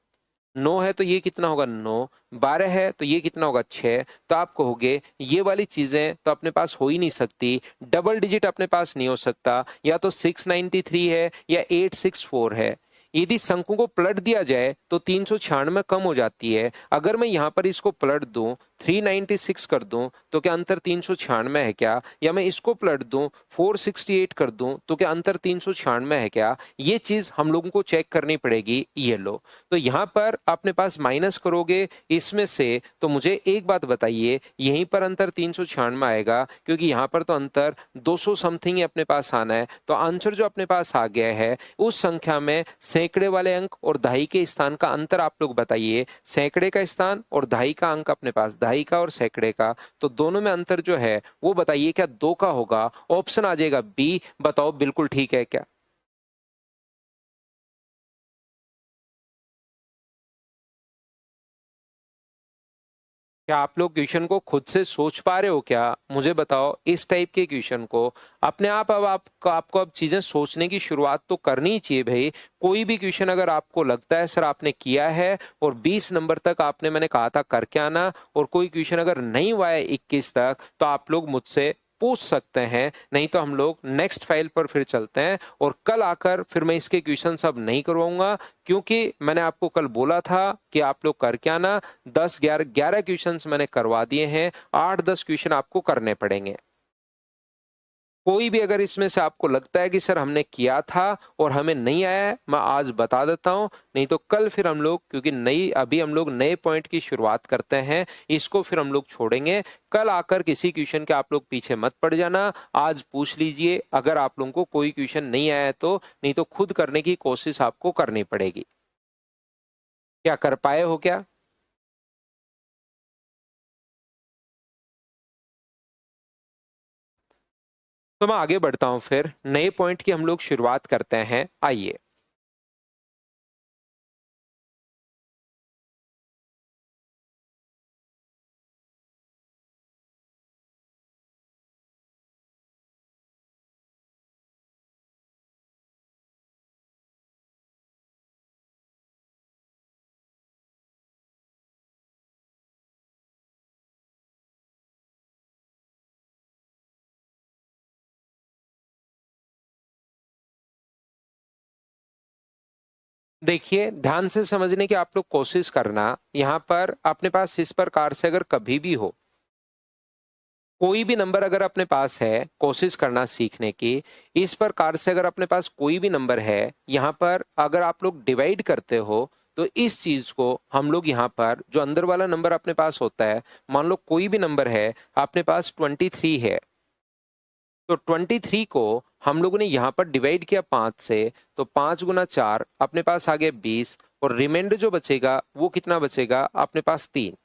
9 है तो ये कितना होगा 9, 12 है तो ये कितना होगा 6। तो आप कहोगे ये वाली चीजें तो अपने पास हो ही नहीं सकती, डबल डिजिट अपने पास नहीं हो सकता। या तो 693 है या 864 है। यदि शंकु को पलट दिया जाए तो 396 कम हो जाती है। अगर मैं यहाँ पर इसको पलट दूं, 396 कर दूं, तो क्या अंतर 396 है क्या? या मैं इसको पलट दूं, 468 कर दूं, तो क्या अंतर 396 है क्या? ये चीज हम लोगों को चेक करनी पड़ेगी। ये लो, तो यहाँ पर अपने पास माइनस करोगे इसमें से, तो मुझे एक बात बताइए, यहीं पर अंतर 396 आएगा, क्योंकि यहाँ पर तो अंतर 200 समथिंग ही अपने पास आना है। तो आंसर जो अपने पास आ गया है, उस संख्या में सैकड़े वाले अंक और दहाई के स्थान का अंतर आप लोग बताइए। सैकड़े का स्थान और दहाई का अंक अपने पास, दहाई का और सैकड़े का, तो दोनों में अंतर जो है वो बताइए, क्या 2 का होगा? ऑप्शन आ जाएगा बी। बताओ बिल्कुल ठीक है क्या? क्या आप लोग क्वेश्चन को खुद से सोच पा रहे हो क्या? मुझे बताओ, इस टाइप के क्वेश्चन को अपने आप, अब आपको अब चीजें सोचने की शुरुआत तो करनी ही चाहिए भाई। कोई भी क्वेश्चन अगर आपको लगता है सर आपने किया है और 20 नंबर तक आपने, मैंने कहा था करके आना, और कोई क्वेश्चन अगर नहीं हुआ है 21 तक, तो आप लोग मुझसे पूछ सकते हैं। नहीं तो हम लोग नेक्स्ट फाइल पर फिर चलते हैं, और कल आकर फिर मैं इसके क्वेश्चन सब नहीं करवाऊंगा, क्योंकि मैंने आपको कल बोला था कि आप लोग करके आना। 10 11 क्वेश्चन मैंने करवा दिए हैं, 8 10 क्वेश्चन आपको करने पड़ेंगे। कोई भी अगर इसमें से आपको लगता है कि सर हमने किया था और हमें नहीं आया है, मैं आज बता देता हूं। नहीं तो कल फिर हम लोग, क्योंकि नई अभी हम लोग नए पॉइंट की शुरुआत करते हैं, इसको फिर हम लोग छोड़ेंगे। कल आकर किसी क्वेश्चन के आप लोग पीछे मत पड़ जाना, आज पूछ लीजिए अगर आप लोगों को कोई क्वेश्चन नहीं आया है तो। नहीं तो खुद करने की कोशिश आपको करनी पड़ेगी। क्या कर पाए हो क्या? तो मैं आगे बढ़ता हूं, फिर नए पॉइंट की हम लोग शुरुआत करते हैं, आइए। देखिए, ध्यान से समझने की आप लोग कोशिश करना। यहां पर अपने पास इस प्रकार से अगर कभी भी हो, कोई भी नंबर अगर अपने पास है, कोशिश करना सीखने की। इस प्रकार से अगर अपने पास कोई भी नंबर है, यहाँ पर अगर आप लोग डिवाइड करते हो, तो इस चीज को हम लोग यहाँ पर जो अंदर वाला नंबर अपने पास होता है, मान लो कोई भी नंबर है, अपने पास 23 है, तो 23 को हम लोगों ने यहाँ पर डिवाइड किया 5 से, तो 5 गुना 4 अपने पास आ गया 20, और रिमाइंडर जो बचेगा वो कितना बचेगा अपने पास 3।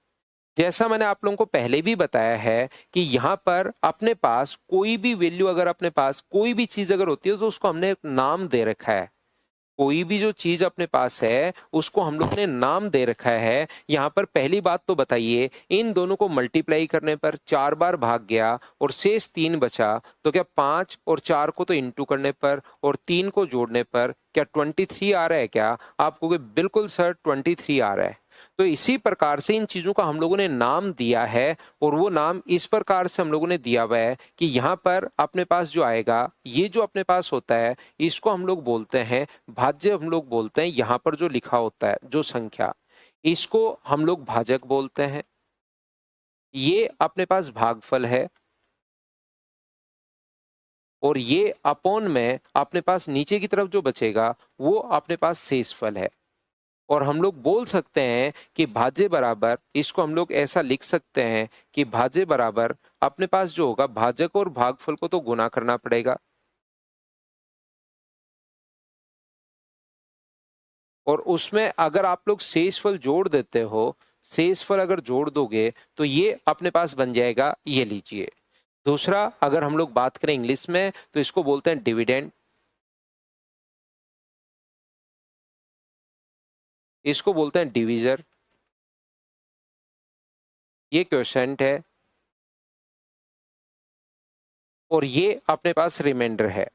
जैसा मैंने आप लोगों को पहले भी बताया है कि यहाँ पर अपने पास कोई भी वैल्यू, अगर अपने पास कोई भी चीज अगर होती है तो उसको हमने एक नाम दे रखा है। कोई भी जो चीज अपने पास है उसको हम लोग ने नाम दे रखा है। यहाँ पर पहली बात तो बताइए, इन दोनों को मल्टीप्लाई करने पर 4 बार भाग गया और शेष 3 बचा, तो क्या 5 और 4 को तो इंटू करने पर और 3 को जोड़ने पर क्या 23 आ रहा है? क्या आप कहोगे बिल्कुल सर 23 आ रहा है। तो इसी प्रकार से इन चीजों का हम लोगों ने नाम दिया है, और वो नाम इस प्रकार से हम लोगों ने दिया हुआ है कि यहाँ पर अपने पास जो आएगा, ये जो अपने पास होता है, इसको हम लोग बोलते हैं भाज्य। हम लोग बोलते हैं यहाँ पर जो लिखा होता है जो संख्या, इसको हम लोग भाजक बोलते हैं। ये अपने पास भागफल है, और ये अपॉन में अपने पास नीचे की तरफ जो बचेगा वो अपने पास शेषफल है। और हम लोग बोल सकते हैं कि भाज्य बराबर, इसको हम लोग ऐसा लिख सकते हैं कि भाज्य बराबर अपने पास जो होगा, भाजक और भागफल को तो गुना करना पड़ेगा, और उसमें अगर आप लोग शेषफल जोड़ देते हो, शेषफल अगर जोड़ दोगे तो ये अपने पास बन जाएगा, ये लीजिए। दूसरा, अगर हम लोग बात करें इंग्लिश में तो इसको बोलते हैं डिविडेंड, इसको बोलते हैं डिविजर, ये क्वोशंट है, और ये अपने पास रिमाइंडर है।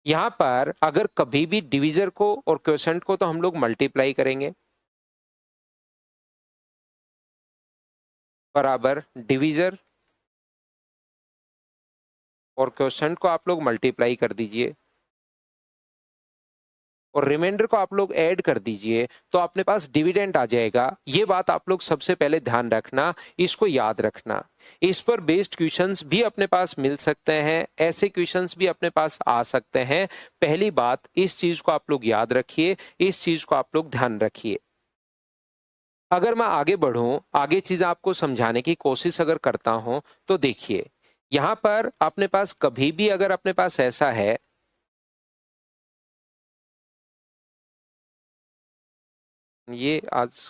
यहां पर अगर कभी भी डिविजर को और क्वोशंट को तो हम लोग मल्टीप्लाई करेंगे, बराबर डिविजर और क्वोशंट को आप लोग मल्टीप्लाई कर दीजिए, और रिमाइंडर को आप लोग ऐड कर दीजिए, तो अपने पास डिविडेंड आ जाएगा। ये बात आप लोग सबसे पहले ध्यान रखना, इसको याद रखना। इस पर बेस्ड क्वेश्चंस भी अपने पास मिल सकते हैं, ऐसे क्वेश्चंस भी अपने पास आ सकते हैं। पहली बात, इस चीज को आप लोग याद रखिए, इस चीज को आप लोग ध्यान रखिए। अगर मैं आगे बढ़ूं, आगे चीज आपको समझाने की कोशिश अगर करता हूं, तो देखिए यहां पर अपने पास कभी भी अगर अपने पास ऐसा है, ये आज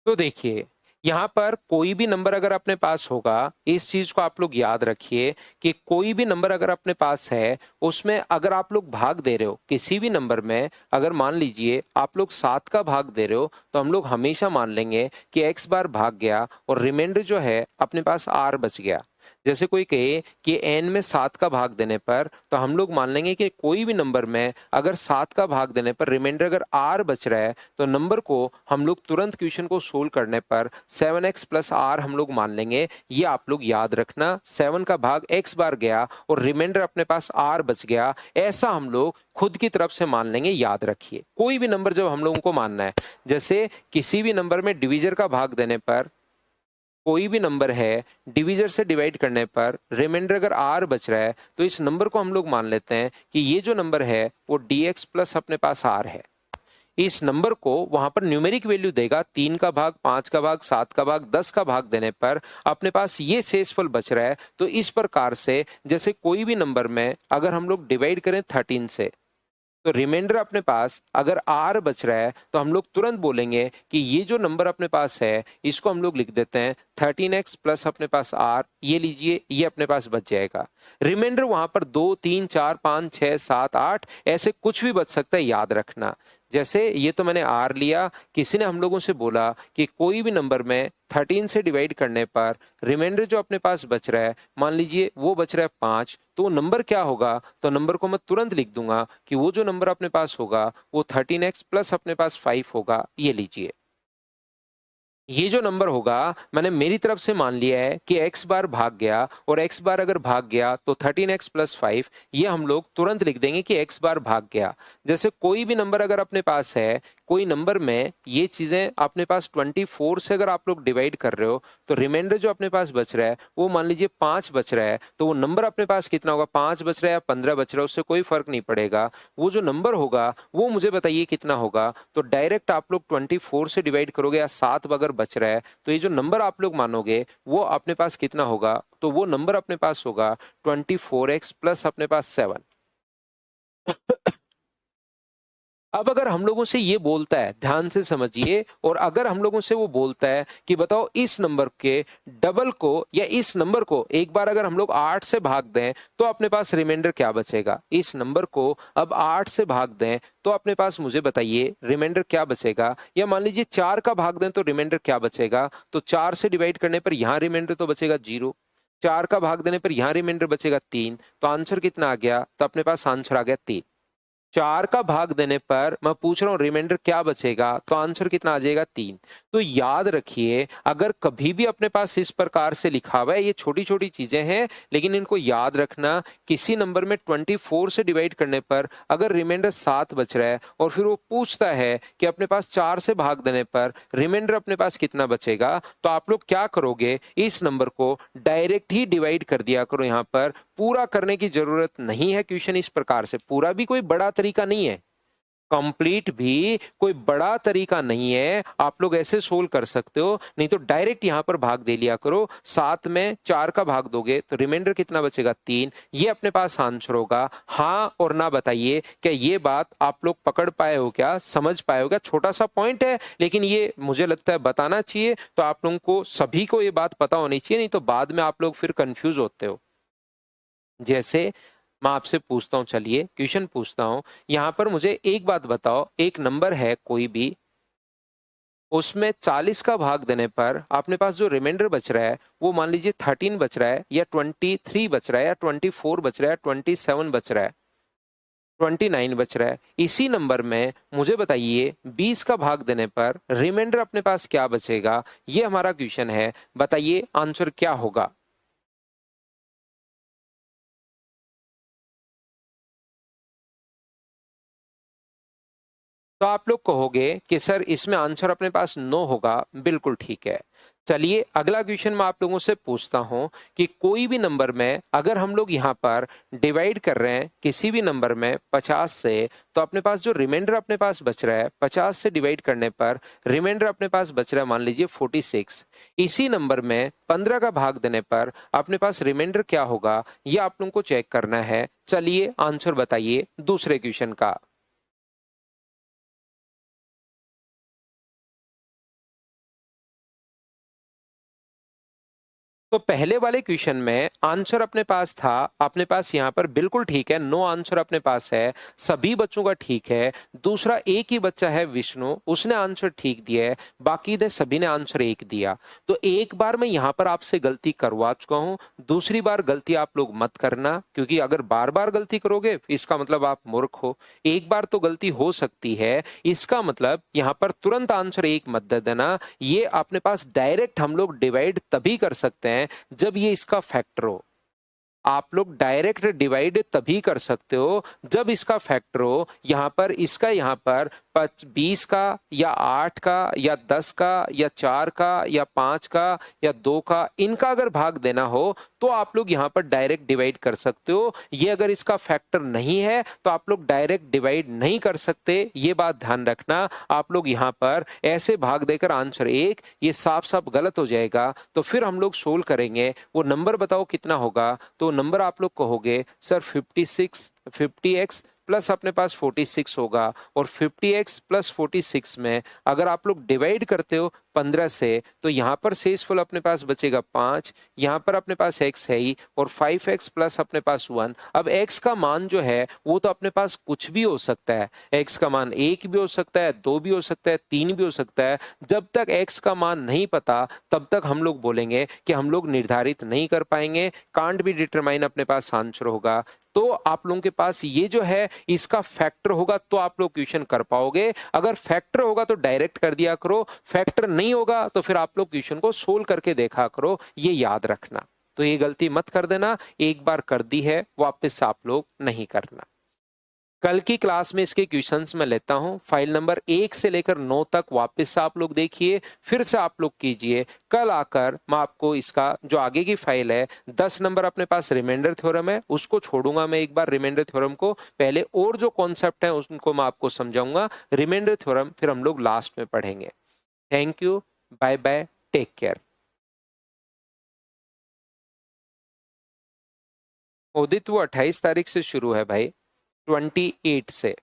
तो देखिए यहाँ पर कोई भी नंबर अगर अपने पास होगा, इस चीज को आप लोग याद रखिए कि कोई भी नंबर अगर अपने पास है, उसमें अगर आप लोग भाग दे रहे हो किसी भी नंबर में, अगर मान लीजिए आप लोग 7 का भाग दे रहे हो, तो हम लोग हमेशा मान लेंगे कि x बार भाग गया और रिमाइंडर जो है अपने पास r बच गया। जैसे कोई कहे कि n में 7 का भाग देने पर, तो हम लोग मान लेंगे कि कोई भी नंबर में अगर 7 का भाग देने पर रिमाइंडर अगर r बच रहा है, तो नंबर को हम लोग तुरंत क्वेश्चन को सोल्व करने पर 7x प्लस r हम लोग मान लेंगे। ये आप लोग याद रखना, 7 का भाग x बार गया और रिमाइंडर अपने पास r बच गया, ऐसा हम लोग खुद की तरफ से मान लेंगे। याद रखिए, कोई भी नंबर जब हम लोगों को मानना है, जैसे किसी भी नंबर में डिविजर का भाग देने पर, कोई भी नंबर है डिविजर से डिवाइड करने पर रिमाइंडर अगर r बच रहा है, तो इस नंबर को हम लोग मान लेते हैं कि ये जो नंबर है वो dx प्लस अपने पास r है। इस नंबर को वहां पर न्यूमेरिक वैल्यू देगा, 3 का भाग, 5 का भाग, 7 का भाग, 10 का भाग देने पर अपने पास ये शेषफल बच रहा है। तो इस प्रकार से जैसे कोई भी नंबर में अगर हम लोग डिवाइड करें 13 से, तो रिमाइंडर अपने पास अगर r बच रहा है, तो हम लोग तुरंत बोलेंगे कि ये जो नंबर अपने पास है इसको हम लोग लिख देते हैं 13x प्लस अपने पास r, ये लीजिए, ये अपने पास बच जाएगा। रिमाइंडर वहां पर 2, 3, 4, 5, 6, 7, 8 ऐसे कुछ भी बच सकता है, याद रखना। जैसे ये तो मैंने r लिया, किसी ने हम लोगों से बोला कि कोई भी नंबर में 13 से डिवाइड करने पर रिमाइंडर जो अपने पास बच रहा है, मान लीजिए वो बच रहा है 5, तो नंबर क्या होगा? तो नंबर को मैं तुरंत लिख दूंगा कि वो जो नंबर अपने पास होगा वो 13x प्लस अपने पास 5 होगा, ये लीजिए। ये जो नंबर होगा मैंने मेरी तरफ से मान लिया है कि x बार भाग गया, और x बार अगर भाग गया तो 13x + 5, ये हम लोग तुरंत लिख देंगे कि x बार भाग गया। जैसे कोई भी नंबर अगर अपने पास है, कोई नंबर में ये चीजें अपने पास 24 से अगर आप लोग डिवाइड कर रहे हो, तो रिमाइंडर जो अपने पास बच रहा है वो मान लीजिए 5 बच रहा है, तो वो नंबर अपने पास कितना होगा, 5 बच रहा है या 15 बच रहा है, उससे कोई फर्क नहीं पड़ेगा। वो जो नंबर होगा वो मुझे बताइए कितना होगा। तो डायरेक्ट आप लोग 24 से डिवाइड करोगे, या 7 अगर बच रहा है, तो ये जो नंबर आप लोग मानोगे वो अपने पास कितना होगा, तो वो नंबर अपने पास होगा 24x प्लस अपने पास 7। अब अगर हम लोगों से ये बोलता है, ध्यान से समझिए, और अगर हम लोगों से वो बोलता है कि बताओ इस नंबर के डबल को या इस नंबर को एक बार अगर हम लोग 8 से भाग दें तो अपने पास रिमाइंडर क्या बचेगा। इस नंबर को अब 8 से भाग दें तो अपने पास मुझे बताइए रिमाइंडर क्या बचेगा। या मान लीजिए 4 का भाग दें तो रिमाइंडर क्या बचेगा। तो 4 से डिवाइड करने पर यहाँ रिमाइंडर तो बचेगा 0, 4 का भाग देने पर यहाँ रिमाइंडर बचेगा 3। तो आंसर कितना आ गया, तो अपने पास आंसर आ गया 3। 4 का भाग देने पर मैं पूछ रहा हूं रिमाइंडर क्या बचेगा, तो आंसर कितना आ जाएगा 3। तो याद रखिए, अगर कभी भी अपने पास इस प्रकार से लिखा हुआ है, ये छोटी छोटी चीजें हैं लेकिन इनको याद रखना। किसी नंबर में 24 से डिवाइड करने पर अगर रिमाइंडर 7 बच रहा है और फिर वो पूछता है कि अपने पास 4 से भाग देने पर रिमाइंडर अपने पास कितना बचेगा, तो आप लोग क्या करोगे, इस नंबर को डायरेक्ट ही डिवाइड कर दिया करो। यहाँ पर पूरा करने की जरूरत नहीं है। क्वेश्चन इस प्रकार से, पूरा भी कोई बड़ा तरीका नहीं है, कंप्लीट भी कोई बड़ा तरीका नहीं है। आप लोग ऐसे सोल्व कर सकते हो, नहीं तो डायरेक्ट यहां पर भाग दे लिया करो। 7 में 4 का भाग दोगे तो रिमाइंडर कितना बचेगा 3। ये अपने पास आंसर होगा। हाँ और ना बताइए, क्या ये बात आप लोग पकड़ पाए हो, क्या समझ पाए हो? क्या छोटा सा पॉइंट है लेकिन ये मुझे लगता है बताना चाहिए, तो आप लोगों को सभी को ये बात पता होनी चाहिए, नहीं तो बाद में आप लोग फिर कंफ्यूज होते हो। जैसे मैं आपसे पूछता हूं, चलिए क्वेश्चन पूछता हूं, यहां पर मुझे एक बात बताओ, एक नंबर है कोई भी, उसमें 40 का भाग देने पर अपने पास जो रिमाइंडर बच रहा है वो मान लीजिए 13 बच रहा है, या 23 बच रहा है, या 24 बच रहा है, 27 बच रहा है, 29 बच रहा है। इसी नंबर में मुझे बताइए 20 का भाग देने पर रिमाइंडर अपने पास क्या बचेगा। ये हमारा क्वेश्चन है, बताइए आंसर क्या होगा। तो आप लोग कहोगे कि सर इसमें आंसर अपने पास 9 होगा, बिल्कुल ठीक है। चलिए अगला क्वेश्चन मैं आप लोगों से पूछता हूं कि कोई भी नंबर में अगर हम लोग यहां पर डिवाइड कर रहे हैं किसी भी नंबर में 50 से, तो अपने पास जो रिमाइंडर अपने पास बच रहा है 50 से डिवाइड करने पर रिमाइंडर अपने पास बच रहा है मान लीजिए 46। इसी नंबर में 15 का भाग देने पर अपने पास रिमाइंडर क्या होगा, ये आप लोगों को चेक करना है। चलिए आंसर बताइए दूसरे क्वेश्चन का। तो पहले वाले क्वेश्चन में आंसर अपने पास था, अपने पास यहाँ पर बिल्कुल ठीक है, नो आंसर अपने पास है, सभी बच्चों का ठीक है। दूसरा एक ही बच्चा है विष्णु, उसने आंसर ठीक दिया है, बाकी ने सभी ने आंसर एक दिया। तो एक बार मैं यहाँ पर आपसे गलती करवा चुका हूँ, दूसरी बार गलती आप लोग मत करना, क्योंकि अगर बार बार गलती करोगे इसका मतलब आप मूर्ख हो। एक बार तो गलती हो सकती है, इसका मतलब यहाँ पर तुरंत आंसर एक मत दे देना। ये अपने पास डायरेक्ट हम लोग डिवाइड तभी कर सकते हैं जब ये इसका फैक्टर हो। आप लोग डायरेक्ट डिवाइड तभी कर सकते हो जब इसका फैक्टर हो। यहां पर इसका यहां पर 20 का या 8 का या 10 का या 4 का या 5 का या 2 का, इनका अगर भाग देना हो तो आप लोग यहां पर डायरेक्ट डिवाइड कर सकते हो। ये अगर इसका फैक्टर नहीं है तो आप लोग डायरेक्ट डिवाइड नहीं कर सकते, ये बात ध्यान रखना। आप लोग यहां पर ऐसे भाग देकर आंसर एक, ये साफ साफ गलत हो जाएगा। तो फिर हम लोग सोल्व करेंगे, वो नंबर बताओ कितना होगा। तो नंबर आप लोग कहोगे सर 50x प्लस अपने पास 46 होगा, और 50x प्लस 46 में अगर आप लोग डिवाइड करते हो 15 से, तो यहां पर शेषफल अपने पास बचेगा 5, यहां पर अपने पास x है ही, और 5x प्लस अपने पास 1। अब x का मान जो है वो तो अपने पास कुछ भी हो सकता है, x का मान 1 भी हो सकता है, 2 भी हो सकता है, 3 भी हो सकता है। जब तक x का मान नहीं पता तब तक हम लोग बोलेंगे कि हम लोग निर्धारित नहीं कर पाएंगे, कांट भी डिटरमाइन अपने पास आंसर होगा। तो आप लोगों के पास ये जो है इसका फैक्टर होगा तो आप लोग क्वेश्चन कर पाओगे। अगर फैक्टर होगा तो डायरेक्ट कर दिया करो, फैक्टर नहीं होगा तो फिर आप लोग क्वेश्चन को सोल्व करके देखा करो, ये याद रखना। तो ये गलती मत कर देना, एक बार कर दी है वापस आप लोग नहीं करना। कल की क्लास में इसके क्वेश्चंस मैं लेता हूं, फाइल नंबर 1 से लेकर 9 तक वापस से आप लोग देखिए, फिर से आप लोग कीजिए। कल आकर मैं आपको इसका जो आगे की फाइल है 10 नंबर अपने पास रिमाइंडर थ्योरम है उसको छोड़ूंगा मैं एक बार रिमाइंडर थ्योरम को, पहले और जो कॉन्सेप्ट है उनको मैं आपको समझाऊंगा। रिमाइंडर थ्योरम फिर हम लोग लास्ट में पढ़ेंगे। Thank you, bye bye, take care. Udit वो 28 तारीख से शुरू है भाई, 28 से।